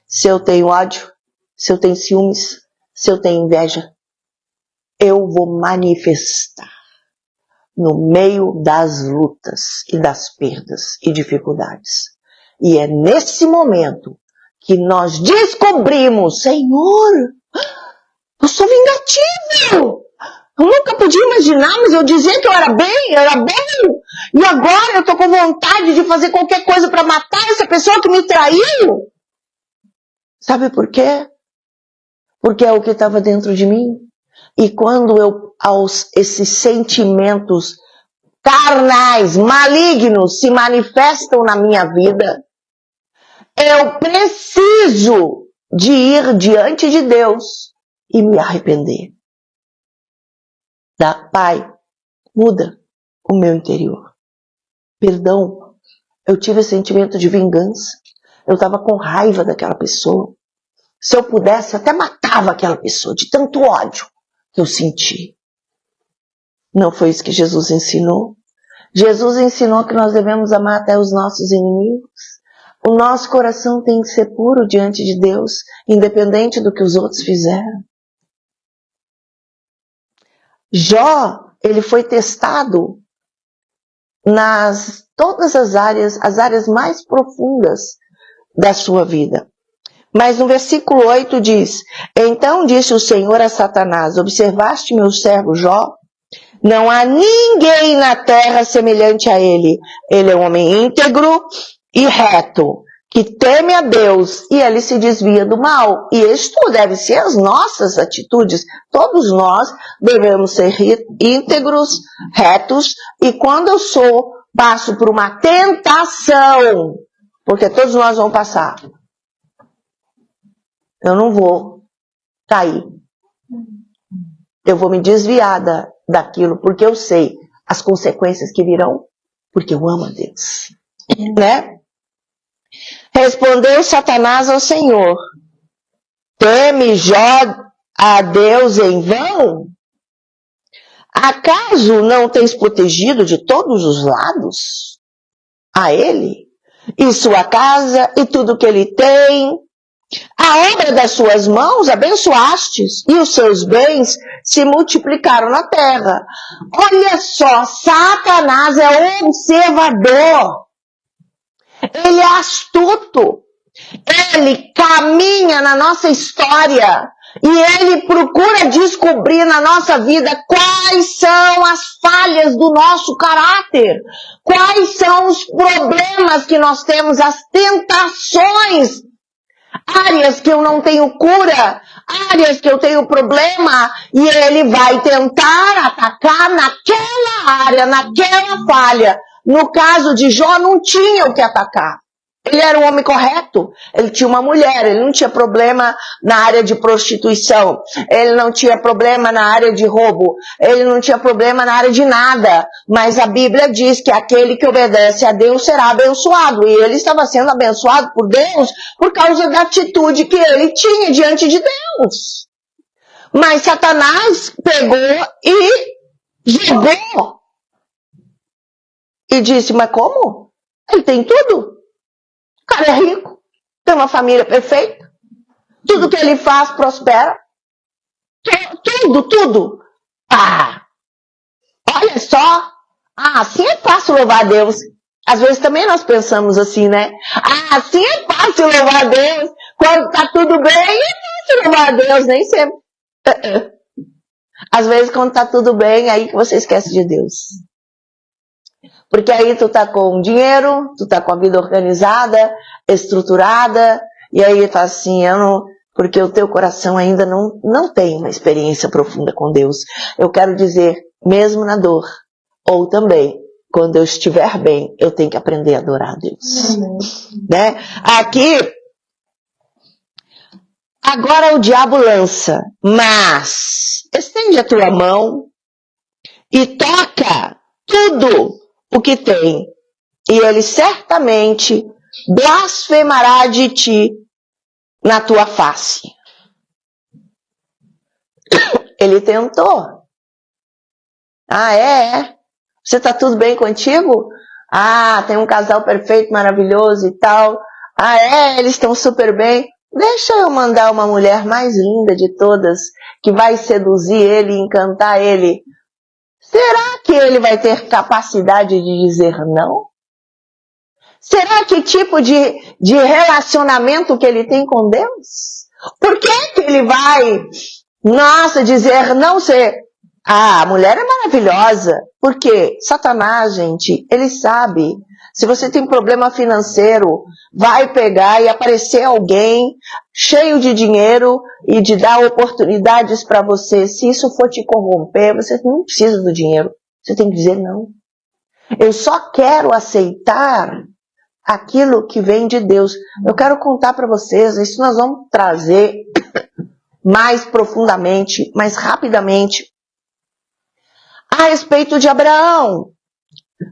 A: Se eu tenho ódio, se eu tenho ciúmes, se eu tenho inveja, eu vou manifestar no meio das lutas e das perdas e dificuldades. E é nesse momento que nós descobrimos: Senhor, eu sou vingativo. Eu nunca podia imaginar, mas eu dizia que eu era bom. E agora eu tô com vontade de fazer qualquer coisa para matar essa pessoa que me traiu. Sabe por quê? Porque é o que estava dentro de mim. E quando esses sentimentos carnais, malignos, se manifestam na minha vida, eu preciso de ir diante de Deus e me arrepender. Pai, muda o meu interior. Perdão, eu tive esse sentimento de vingança. Eu estava com raiva daquela pessoa. Se eu pudesse, eu até matava aquela pessoa, de tanto ódio que eu senti. Não foi isso que Jesus ensinou. Jesus ensinou que nós devemos amar até os nossos inimigos. O nosso coração tem que ser puro diante de Deus, independente do que os outros fizeram. Jó, ele foi testado nas todas as áreas mais profundas da sua vida. Mas no versículo 8 diz: Então disse o Senhor a Satanás: Observaste meu servo Jó? Não há ninguém na terra semelhante a ele. Ele é um homem íntegro e reto, que teme a Deus e ele se desvia do mal. E isto deve ser as nossas atitudes. Todos nós devemos ser íntegros, retos, e quando eu passo por uma tentação, porque todos nós vamos passar, eu não vou cair. eu vou me desviar daquilo, porque eu sei as consequências que virão, porque eu amo a Deus. Né? Respondeu Satanás ao Senhor: teme Jó a Deus em vão? Acaso não tens protegido de todos os lados a ele, e sua casa, e tudo que ele tem? A obra das suas mãos abençoastes, e os seus bens se multiplicaram na terra. Olha só, Satanás é observador. Ele é astuto. Ele caminha na nossa história e ele procura descobrir na nossa vida quais são as falhas do nosso caráter, quais são os problemas que nós temos, as tentações, áreas que eu não tenho cura, áreas que eu tenho problema, e ele vai tentar atacar naquela área, naquela falha. No caso de Jó, não tinha o que atacar. Ele era um homem correto, ele tinha uma mulher, ele não tinha problema na área de prostituição, ele não tinha problema na área de roubo, ele não tinha problema na área de nada, mas a Bíblia diz que aquele que obedece a Deus será abençoado, e ele estava sendo abençoado por Deus por causa da atitude que ele tinha diante de Deus. Mas Satanás pegou e jogou, e disse: mas como? Ele tem tudo. O cara é rico, tem uma família perfeita, tudo que ele faz prospera, tudo. Olha só, assim é fácil louvar a Deus. Às vezes também nós pensamos assim, né? Assim é fácil louvar a Deus, quando tá tudo bem, é fácil louvar a Deus, nem sempre. Às vezes quando tá tudo bem, aí que você esquece de Deus. Porque aí tu tá com dinheiro, tu tá com a vida organizada, estruturada, e aí tá assim, porque o teu coração ainda não tem uma experiência profunda com Deus. Eu quero dizer, mesmo na dor, ou também, quando eu estiver bem, eu tenho que aprender a adorar a Deus. Né? Aqui, agora o diabo lança, mas estende a tua mão e toca tudo o que tem, e ele certamente blasfemará de ti na tua face. Ele tentou. Você tá tudo bem contigo? Tem um casal perfeito, maravilhoso e tal. Eles estão super bem. Deixa eu mandar uma mulher mais linda de todas, que vai seduzir ele e encantar ele. Será que ele vai ter capacidade de dizer não? Será que tipo de relacionamento que ele tem com Deus? Por que ele vai, dizer não ser? A mulher é maravilhosa. Porque Satanás, gente, ele sabe. Se você tem problema financeiro, vai pegar e aparecer alguém cheio de dinheiro e de dar oportunidades para você. Se isso for te corromper, você não precisa do dinheiro. Você tem que dizer não. Eu só quero aceitar aquilo que vem de Deus. Eu quero contar para vocês, isso nós vamos trazer mais profundamente, mais rapidamente, a respeito de Abraão.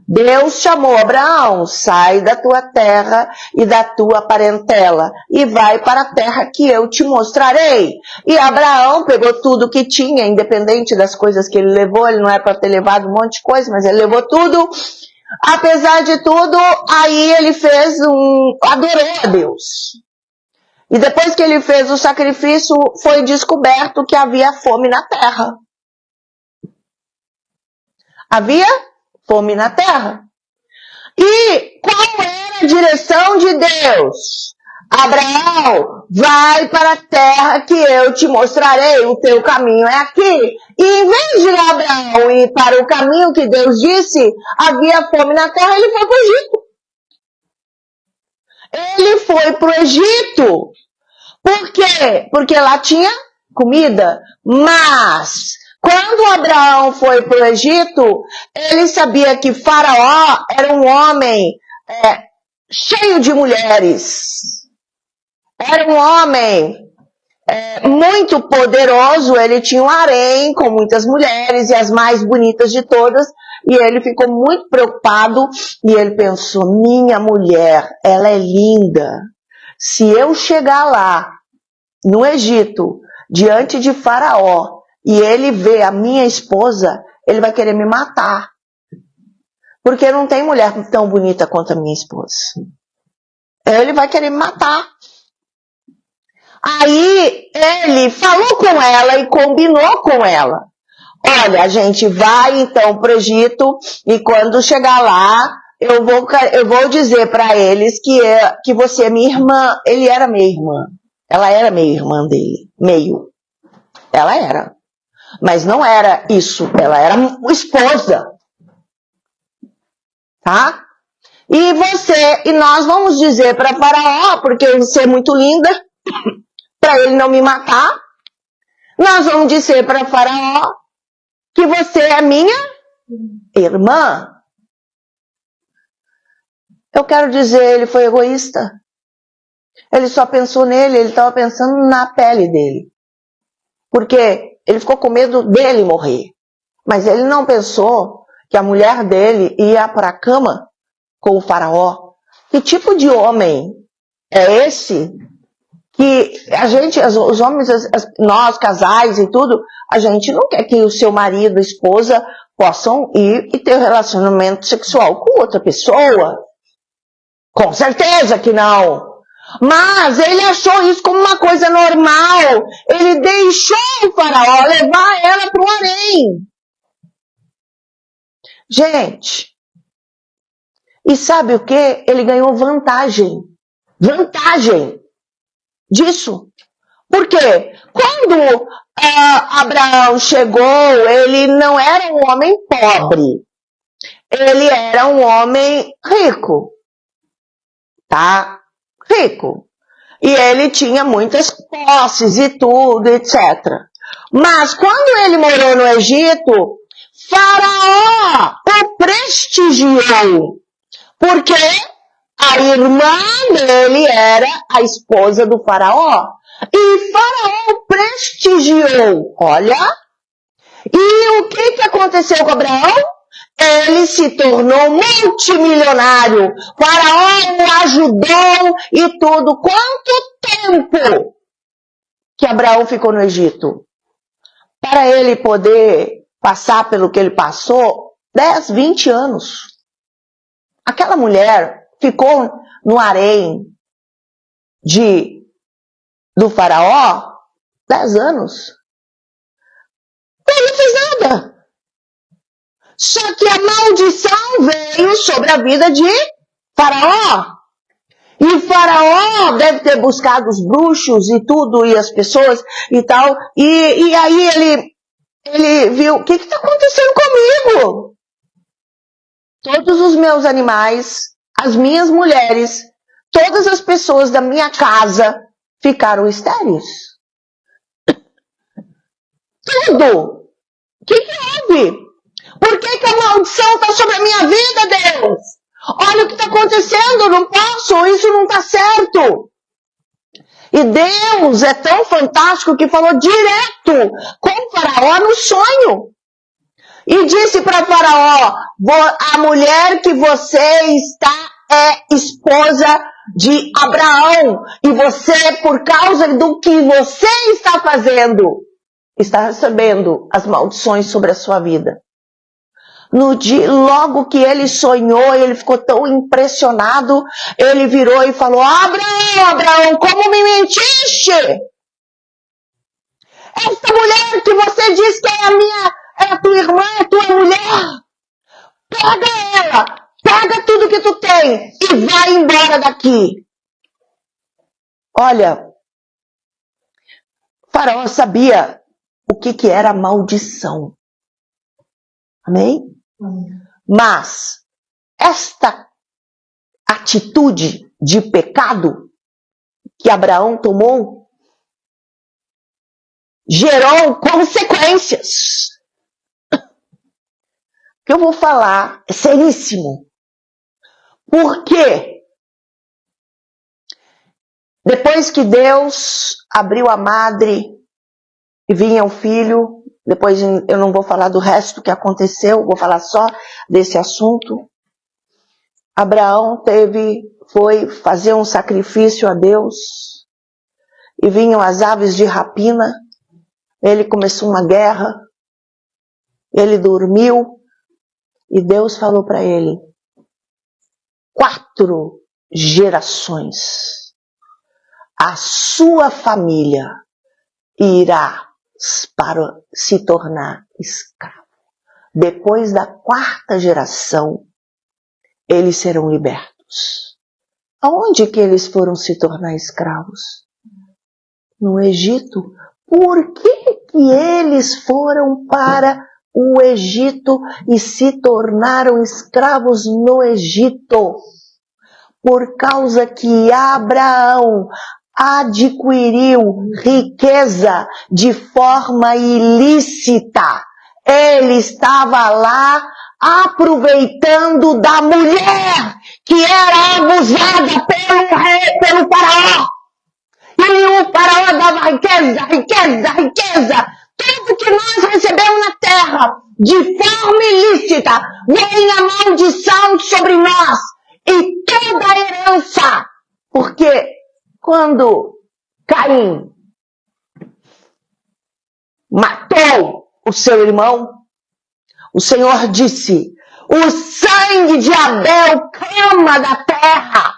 A: Deus chamou Abraão: sai da tua terra e da tua parentela e vai para a terra que eu te mostrarei. E Abraão pegou tudo que tinha, independente das coisas que ele levou. Ele não é para ter levado um monte de coisa, mas ele levou tudo. Apesar de tudo, aí ele adorou a Deus. E depois que ele fez o sacrifício, foi descoberto que havia fome na terra. Havia fome na terra. E qual era a direção de Deus? Abraão, vai para a terra que eu te mostrarei, o teu caminho é aqui. E em vez de Abraão ir para o caminho que Deus disse, havia fome na terra, ele foi para o Egito. Ele foi para o Egito. Por quê? Porque lá tinha comida. Mas quando Abraão foi para o Egito, ele sabia que Faraó era um homem cheio de mulheres. Era um homem muito poderoso, ele tinha um harém com muitas mulheres e as mais bonitas de todas, e ele ficou muito preocupado e ele pensou, minha mulher, ela é linda, se eu chegar lá no Egito, diante de Faraó, e ele ver a minha esposa, ele vai querer me matar, porque não tem mulher tão bonita quanto a minha esposa. Ele vai querer me matar. Aí ele falou com ela e combinou com ela. Olha, a gente vai então para o Egito e quando chegar lá, eu vou dizer para eles que você é minha irmã. Ele era minha irmã. Ela era meio irmã dele. Meio. Ela era. Mas não era isso. Ela era esposa. Tá? E nós vamos dizer para Faraó, porque você é muito linda, para ele não me matar. Nós vamos dizer para Faraó que você é minha irmã. Eu quero dizer, ele foi egoísta. Ele só pensou nele, ele estava pensando na pele dele. Porque ele ficou com medo dele morrer. Mas ele não pensou que a mulher dele ia para a cama com o Faraó. Que tipo de homem é esse? Que a gente, os homens, nós casais e tudo, a gente não quer que o seu marido, esposa, possam ir e ter relacionamento sexual com outra pessoa. Com certeza que não. Mas ele achou isso como uma coisa normal. Ele deixou o Faraó levar ela para o harém. Gente, e sabe o que? Ele ganhou vantagem. Vantagem disso. Por quê? Quando Abraão chegou, ele não era um homem pobre. Ele era um homem rico. Tá? Rico. E ele tinha muitas posses e tudo, etc. Mas quando ele morou no Egito, Faraó o prestigiou. Porque a irmã dele era a esposa do Faraó. E Faraó o prestigiou. Olha. E o que aconteceu com Abraão? Ele se tornou multimilionário. Faraó o ajudou e tudo. Quanto tempo que Abraão ficou no Egito? Para ele poder passar pelo que ele passou, 10, 20 anos. Aquela mulher ficou no harém do Faraó 10 anos. Ele não fez nada. Só que a maldição veio sobre a vida de Faraó. E Faraó deve ter buscado os bruxos e tudo, e as pessoas e tal. E aí ele viu, o que está acontecendo comigo? Todos os meus animais, as minhas mulheres, todas as pessoas da minha casa ficaram estéreis. Tudo. O que houve? Por que a maldição está sobre a minha vida, Deus? Olha o que está acontecendo, eu não posso, isso não está certo. E Deus é tão fantástico que falou direto com o Faraó no sonho. E disse para Faraó, a mulher que você está é esposa de Abraão. E você, por causa do que você está fazendo, está recebendo as maldições sobre a sua vida. Logo que ele sonhou, ele ficou tão impressionado, ele virou e falou, Abraão, como me mentiste? Essa mulher que você diz que é a tua irmã, é a tua mulher, pega ela, pega tudo que tu tem e vai embora daqui. Olha, Faraó sabia o que era maldição. Amém? Mas esta atitude de pecado que Abraão tomou gerou consequências. O que eu vou falar é seríssimo. Por quê? Depois que Deus abriu a madre e vinha o filho, depois eu não vou falar do resto que aconteceu, vou falar só desse assunto. Abraão foi fazer um sacrifício a Deus e vinham as aves de rapina. Ele começou uma guerra, ele dormiu e Deus falou para ele: 4 gerações, a sua família irá para se tornar escravo. Depois da 4ª geração, eles serão libertos. Aonde que eles foram se tornar escravos? No Egito. Por que eles foram para o Egito e se tornaram escravos no Egito? Por causa que Abraão adquiriu riqueza de forma ilícita. Ele estava lá aproveitando da mulher que era abusada pelo faraó. E o faraó dava riqueza. Tudo que nós recebemos na terra de forma ilícita vem a maldição sobre nós. E toda a herança. Porque quando Caim matou o seu irmão, o Senhor disse: o sangue de Abel clama da terra.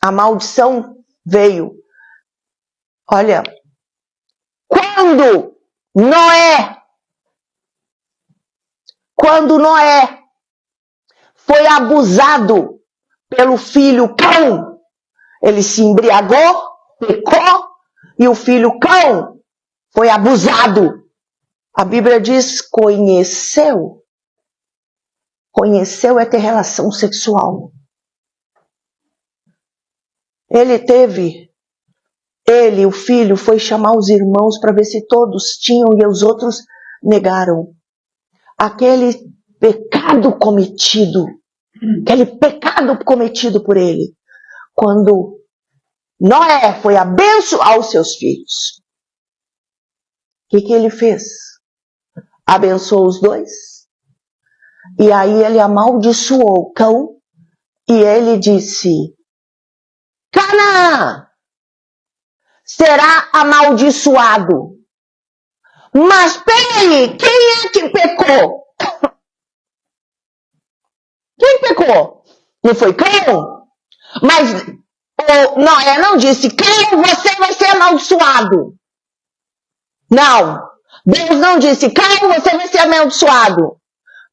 A: A maldição veio. Olha, quando Noé foi abusado pelo filho Cão, ele se embriagou, pecou, e o filho Cão foi abusado. A Bíblia diz: conheceu. Conheceu é ter relação sexual. Ele, o filho, foi chamar os irmãos para ver se todos tinham e os outros negaram. Aquele pecado cometido por ele. Quando Noé foi abençoar os seus filhos, o que ele fez? Abençoou os 2. E aí ele amaldiçoou Cão e ele disse: Canaã será amaldiçoado. Mas peraí, quem é que pecou? Quem pecou? Não foi Cão? Mas Noé não disse: Cão, você vai ser amaldiçoado. Não. Deus não disse: Cão, você vai ser amaldiçoado.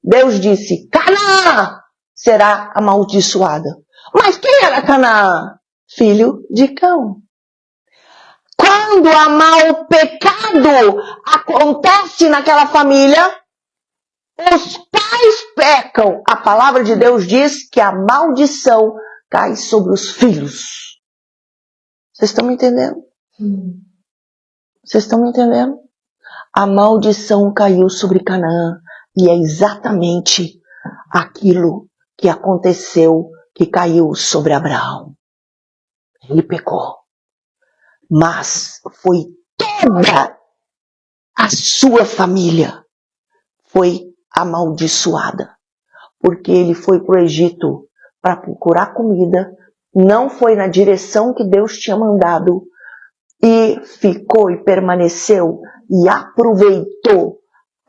A: Deus disse: Canaã será amaldiçoada. Mas quem era Canaã? Filho de Cão. Quando o pecado acontece naquela família, os pais pecam. A palavra de Deus diz que a maldição cai sobre os filhos. Vocês estão me entendendo? Vocês estão me entendendo? A maldição caiu sobre Canaã. E é exatamente aquilo que aconteceu, que caiu sobre Abraão. Ele pecou. Mas foi toda a sua família foi amaldiçoada. Porque ele foi para o Egito para procurar comida, não foi na direção que Deus tinha mandado, e ficou e permaneceu e aproveitou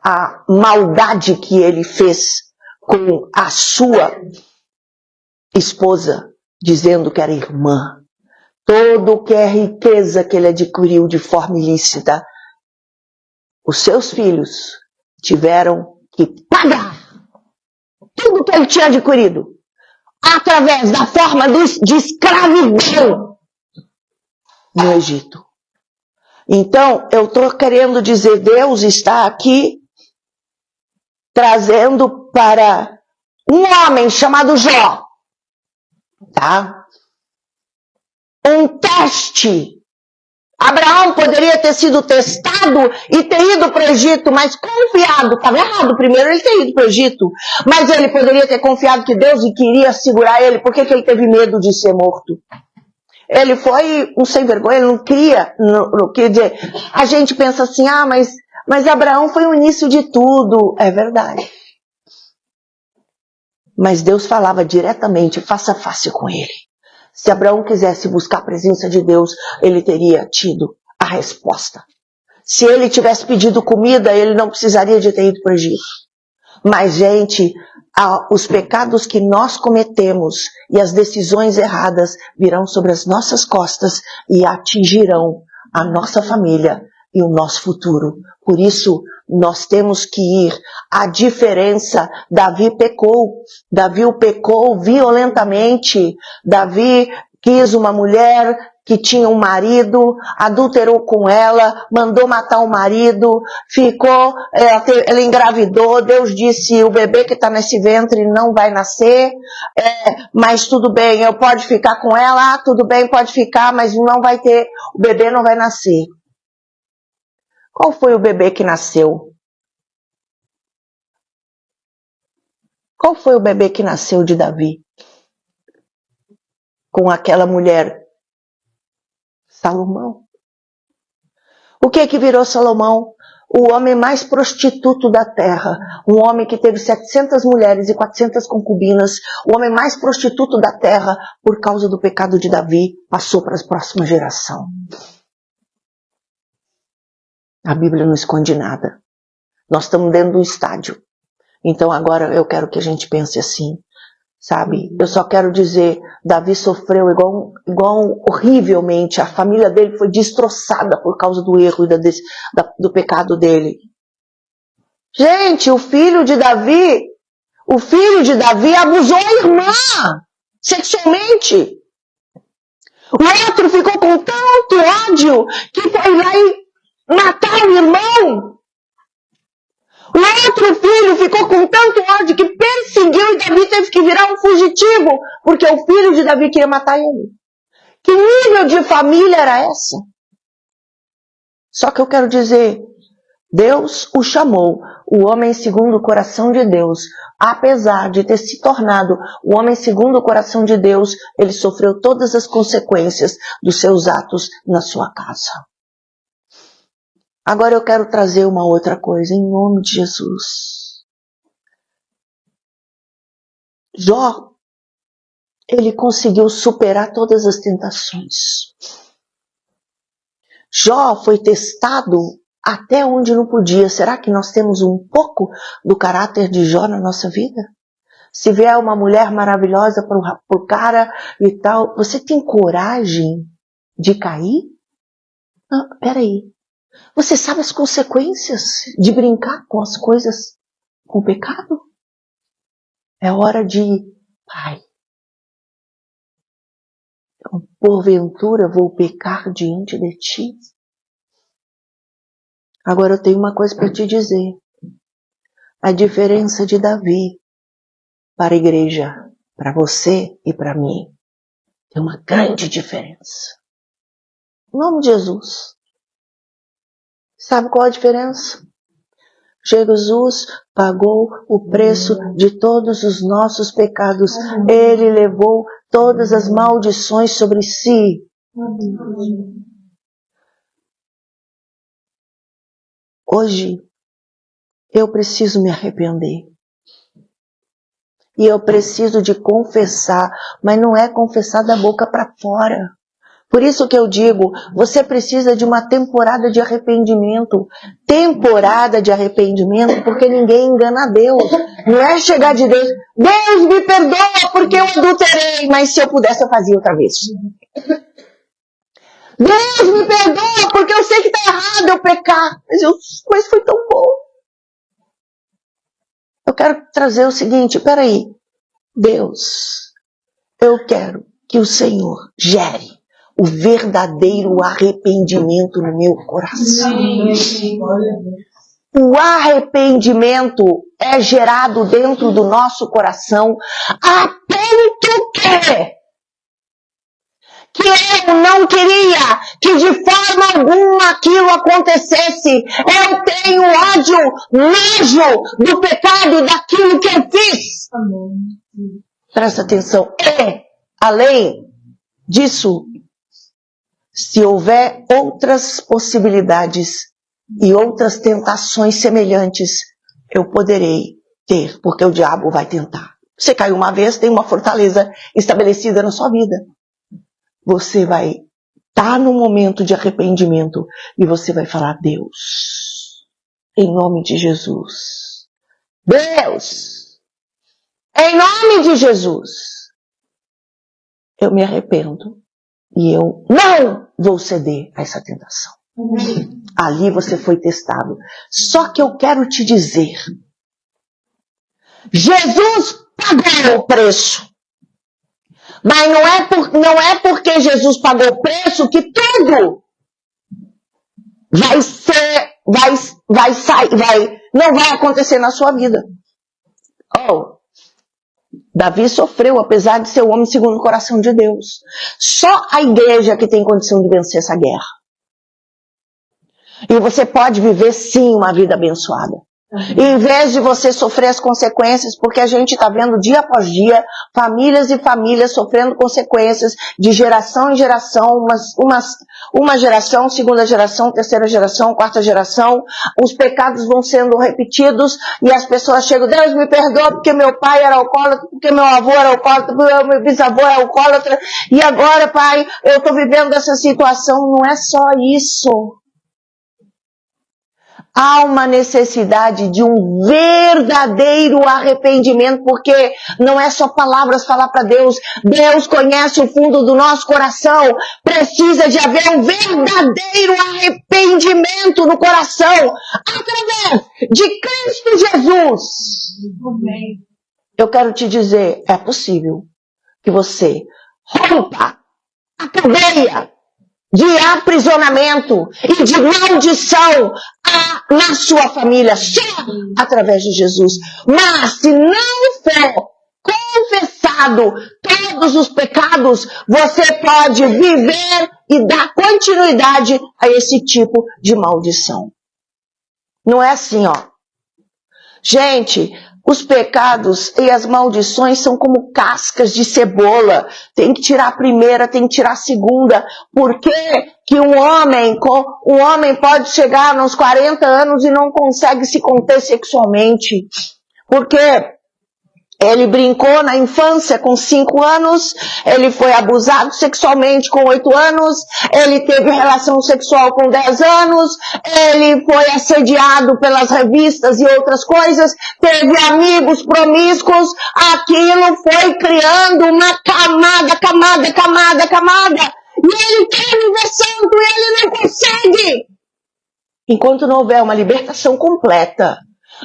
A: a maldade que ele fez com a sua esposa, dizendo que era irmã. Todo que é riqueza que ele adquiriu de forma ilícita, os seus filhos tiveram que pagar tudo que ele tinha adquirido através da forma de escravidão no Egito. Então, eu estou querendo dizer, Deus está aqui trazendo para um homem chamado Jó, tá? Um teste. Abraão poderia ter sido testado e ter ido para o Egito, mas confiado. Estava errado primeiro ele ter ido para o Egito. Mas ele poderia ter confiado que Deus queria segurar ele. Por que ele teve medo de ser morto? Ele foi um sem vergonha, ele não queria, quer dizer, a gente pensa assim, mas Abraão foi o início de tudo. É verdade. Mas Deus falava diretamente, face a face com ele. Se Abraão quisesse buscar a presença de Deus, ele teria tido a resposta. Se ele tivesse pedido comida, ele não precisaria de ter ido para o Egito. Mas, gente, os pecados que nós cometemos e as decisões erradas virão sobre as nossas costas e atingirão a nossa família e o nosso futuro. Por isso, nós temos que ir. A diferença, Davi pecou. Davi o pecou violentamente. Davi quis uma mulher que tinha um marido, adulterou com ela, mandou matar o marido, ela engravidou, Deus disse, o bebê que está nesse ventre não vai nascer, mas tudo bem, eu pode ficar com ela, tudo bem, pode ficar, mas não vai ter, o bebê não vai nascer. Qual foi o bebê que nasceu? Qual foi o bebê que nasceu de Davi? Com aquela mulher? Salomão. O que virou Salomão? O homem mais prostituto da terra. Um homem que teve 700 mulheres e 400 concubinas. O homem mais prostituto da terra, por causa do pecado de Davi, passou para a próxima geração. A Bíblia não esconde nada. Nós estamos dentro do estádio. Então agora eu quero que a gente pense assim. Sabe, eu só quero dizer, Davi sofreu igual horrivelmente, a família dele foi destroçada por causa do erro e do pecado dele. Gente, o filho de Davi abusou a irmã, sexualmente. O outro ficou com tanto ódio que foi lá e matar o irmão. O outro filho ficou com tanto ódio que perseguiu e Davi teve que virar um fugitivo, porque o filho de Davi queria matar ele. Que nível de família era essa? Só que eu quero dizer, Deus o chamou, o homem segundo o coração de Deus. Apesar de ter se tornado o homem segundo o coração de Deus, ele sofreu todas as consequências dos seus atos na sua casa. Agora eu quero trazer uma outra coisa, em nome de Jesus. Jó, ele conseguiu superar todas as tentações. Jó foi testado até onde não podia. Será que nós temos um pouco do caráter de Jó na nossa vida? Se vier uma mulher maravilhosa pro cara e tal, você tem coragem de cair? Não, peraí. Você sabe as consequências de brincar com as coisas, com o pecado? É hora de, Pai, porventura vou pecar diante de Ti. Agora eu tenho uma coisa para te dizer. A diferença de Davi para a igreja, para você e para mim, tem uma grande diferença. Em nome de Jesus. Sabe qual a diferença? Jesus pagou o preço de todos os nossos pecados. Ele levou todas as maldições sobre si. Hoje, eu preciso me arrepender. E eu preciso de confessar, mas não é confessar da boca para fora. Por isso que eu digo, você precisa de uma temporada de arrependimento. Temporada de arrependimento, porque ninguém engana Deus. Não é chegar de Deus, Deus me perdoa porque eu adulterei, mas se eu pudesse eu fazia outra vez. Deus me perdoa porque eu sei que está errado eu pecar, mas foi tão bom. Eu quero trazer o seguinte, peraí, Deus, eu quero que o Senhor gere o verdadeiro arrependimento no meu coração. O arrependimento é gerado dentro do nosso coração a ponto que eu não queria que de forma alguma aquilo acontecesse. Eu tenho ódio, nojo do pecado e daquilo que eu fiz. Presta atenção. E, além disso, Se houver outras possibilidades e outras tentações semelhantes, eu poderei ter, porque o diabo vai tentar. Você caiu uma vez, tem uma fortaleza estabelecida na sua vida. Você vai estar no momento de arrependimento e você vai falar: Deus, em nome de Jesus, Deus, em nome de Jesus, eu me arrependo e eu não vou ceder a essa tentação. Ali você foi testado. Só que eu quero te dizer, Jesus pagou o preço. Mas não é porque Jesus pagou o preço que tudo não vai acontecer na sua vida. Davi sofreu, apesar de ser o homem segundo o coração de Deus. Só a igreja que tem condição de vencer essa guerra. E você pode viver sim uma vida abençoada. E em vez de você sofrer as consequências, porque a gente está vendo dia após dia famílias e famílias sofrendo consequências de geração em geração, uma geração, segunda geração, terceira geração, quarta geração, os pecados vão sendo repetidos e as pessoas chegam: Deus me perdoa porque meu pai era alcoólatra, porque meu avô era alcoólatra, porque meu bisavô era alcoólatra, e agora, pai, eu estou vivendo essa situação. Não é só isso. Há uma necessidade de um verdadeiro arrependimento, porque não é só palavras falar para Deus. Deus conhece o fundo do nosso coração. Precisa de haver um verdadeiro arrependimento no coração, através de Cristo Jesus. Eu quero te dizer, é possível que você rompa a cadeia de aprisionamento e de maldição na sua família, só através de Jesus. Mas se não for confessado todos os pecados, você pode viver e dar continuidade a esse tipo de maldição. Não é assim, ó. Gente, os pecados e as maldições são como cascas de cebola. Tem que tirar a primeira, tem que tirar a segunda. Por que um homem pode chegar nos 40 anos e não consegue se conter sexualmente? Porque ele brincou na infância com 5 anos, ele foi abusado sexualmente com 8 anos, ele teve relação sexual com 10 anos, ele foi assediado pelas revistas e outras coisas, teve amigos promíscuos, aquilo foi criando uma camada, e ele quer viver santo e ele não consegue. Enquanto não houver uma libertação completa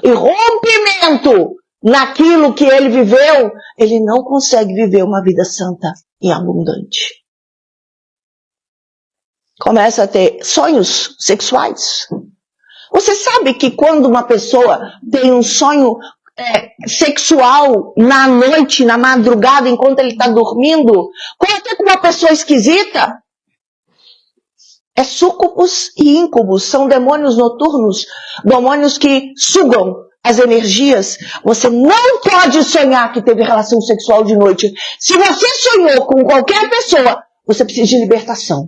A: e rompimento naquilo que ele viveu, ele não consegue viver uma vida santa e abundante. Começa a ter sonhos sexuais. Você sabe que quando uma pessoa tem um sonho sexual na noite, na madrugada, enquanto ele está dormindo, até com uma pessoa esquisita, súcubos e íncubos, são demônios noturnos, demônios que sugam as energias. Você não pode sonhar que teve relação sexual de noite. Se você sonhou com qualquer pessoa, você precisa de libertação.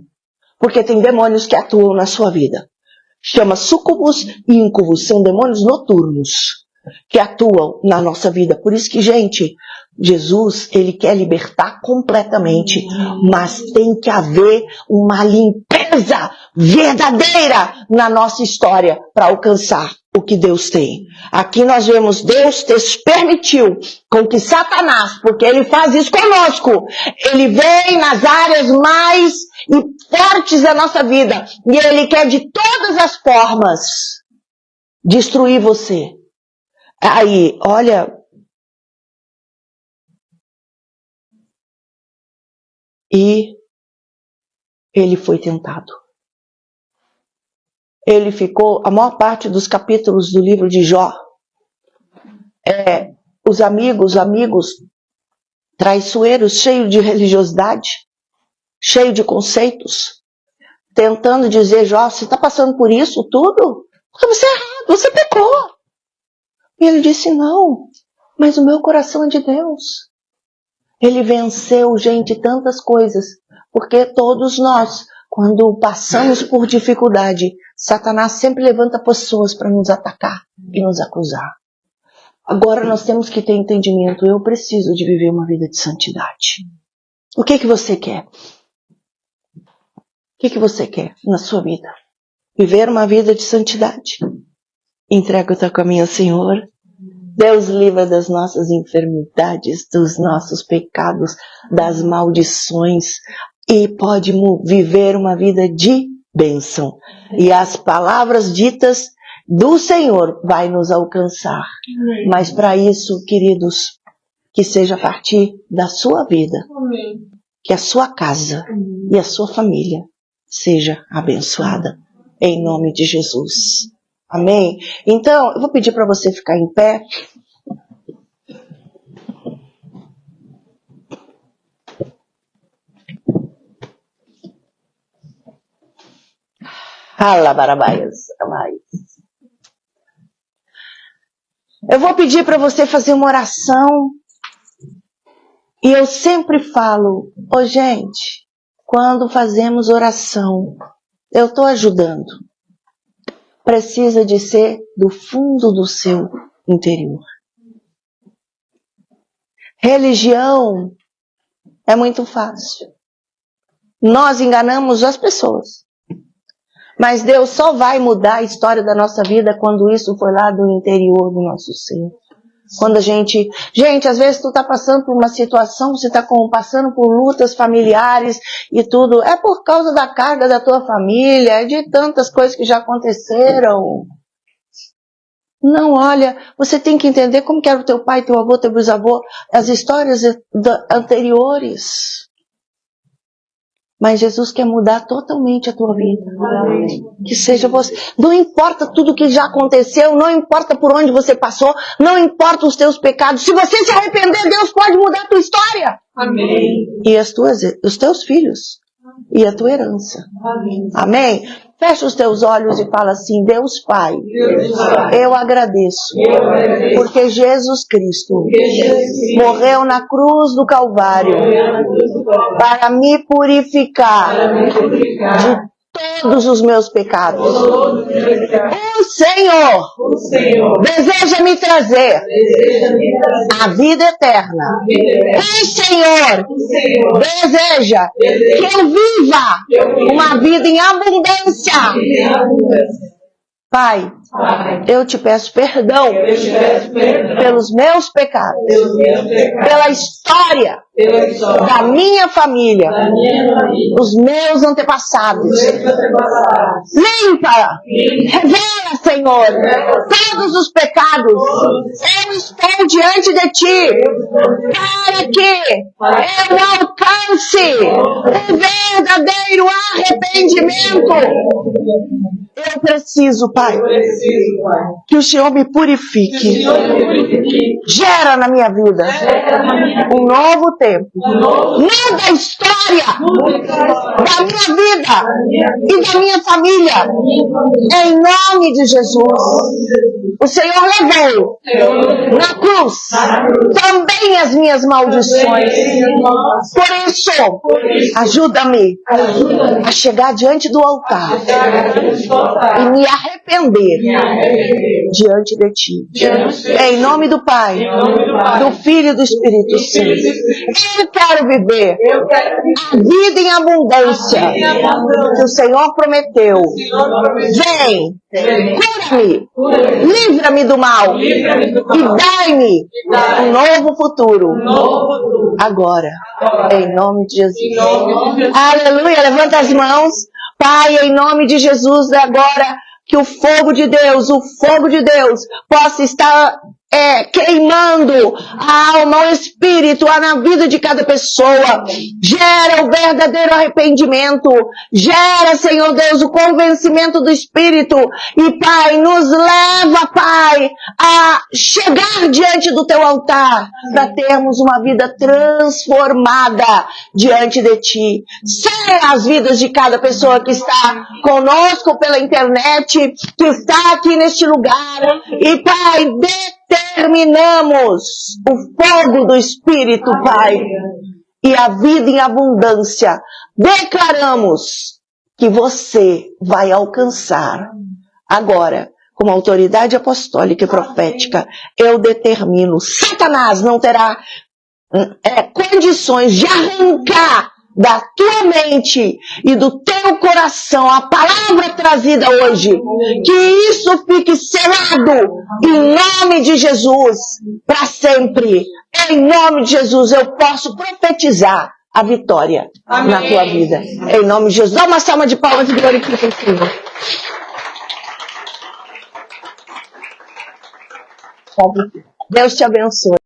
A: Porque tem demônios que atuam na sua vida. Chama súcubos e íncubos, são demônios noturnos que atuam na nossa vida. Por isso que, gente, Jesus, ele quer libertar completamente, mas tem que haver uma limpeza verdadeira na nossa história para alcançar o que Deus tem. Aqui nós vemos Deus permitiu com que Satanás, porque ele faz isso conosco, ele vem nas áreas mais fortes da nossa vida e ele quer de todas as formas destruir você. Aí, olha, e ele foi tentado. Ele ficou, a maior parte dos capítulos do livro de Jó, os amigos traiçoeiros, cheios de religiosidade, cheio de conceitos, tentando dizer: Jó, você está passando por isso tudo? Porque você é errado, você pecou. E ele disse: não, mas o meu coração é de Deus. Ele venceu, gente, tantas coisas, porque todos nós Quando passamos por dificuldade, Satanás sempre levanta pessoas para nos atacar e nos acusar. Agora nós temos que ter entendimento. Eu preciso de viver uma vida de santidade. O que você quer? O que você quer na sua vida? Viver uma vida de santidade. Entrega o teu caminho ao Senhor. Deus livra das nossas enfermidades, dos nossos pecados, das maldições. E pode viver uma vida de bênção. E as palavras ditas do Senhor vai nos alcançar. Mas para isso, queridos, que seja a partir da sua vida. Que a sua casa e a sua família seja abençoada. Em nome de Jesus. Amém? Então, eu vou pedir para você ficar em pé. Eu vou pedir para você fazer uma oração. E eu sempre falo, gente, quando fazemos oração, eu estou ajudando. Precisa de ser do fundo do seu interior. Religião é muito fácil. Nós enganamos as pessoas. Mas Deus só vai mudar a história da nossa vida quando isso for lá do interior do nosso ser. Quando a gente... Gente, às vezes tu está passando por uma situação, você está passando por lutas familiares e tudo. É por causa da carga da tua família, de tantas coisas que já aconteceram. Não, olha, você tem que entender como que era o teu pai, teu avô, teu bisavô, as histórias anteriores. Mas Jesus quer mudar totalmente a tua vida. Que seja você. Não importa tudo que já aconteceu, não importa por onde você passou, não importa os teus pecados. Se você se arrepender, Deus pode mudar a tua história.
B: Amém.
A: E os teus filhos. E a tua herança.
B: Amém.
A: Amém? Fecha os teus olhos e fala assim, Deus Pai, eu agradeço, porque Jesus Cristo morreu na cruz do Calvário para me purificar de todos os meus pecados. O Senhor deseja me trazer a vida eterna. O Senhor deseja que eu viva uma vida em abundância. Pai, eu te peço perdão pelos meus pecados, pela história da minha família, dos meus antepassados. Limpa, revela, Senhor, todos os pecados. Eu estou diante de Ti para que eu alcance o verdadeiro arrependimento. Eu preciso, Pai, que o Senhor me purifique. Gera na minha vida um novo tempo. Muda a história da minha vida e da minha família. Em nome de Jesus. O Senhor levou na cruz também as minhas maldições. Por isso, ajuda-me a chegar diante do altar e me arrepender diante de Ti. Em nome do Pai, do Filho e do Espírito Santo. Eu quero viver a vida em abundância que o Senhor prometeu. Vem, cura-me, livra-me do mal e dai-me um novo futuro. Agora, em nome de Jesus. Aleluia, levanta as mãos. Pai, em nome de Jesus, agora que o fogo de Deus possa estar queimando a alma, o espírito, na vida de cada pessoa. Gera o verdadeiro arrependimento. Gera, Senhor Deus, o convencimento do espírito. E, Pai, nos leva, Pai, a chegar diante do Teu altar para termos uma vida transformada diante de Ti. Sara as vidas de cada pessoa que está conosco pela internet, que está aqui neste lugar. E, Pai, determinamos o fogo do Espírito, Pai, e a vida em abundância. Declaramos que você vai alcançar. Agora, como autoridade apostólica e profética, eu determino, Satanás não terá condições de arrancar da tua mente e do teu coração a palavra trazida hoje. Que isso fique selado em nome de Jesus para sempre. Em nome de Jesus eu posso profetizar a vitória na tua vida. Em nome de Jesus. Dá uma salva de palmas e glorifica o Senhor. Deus te abençoe.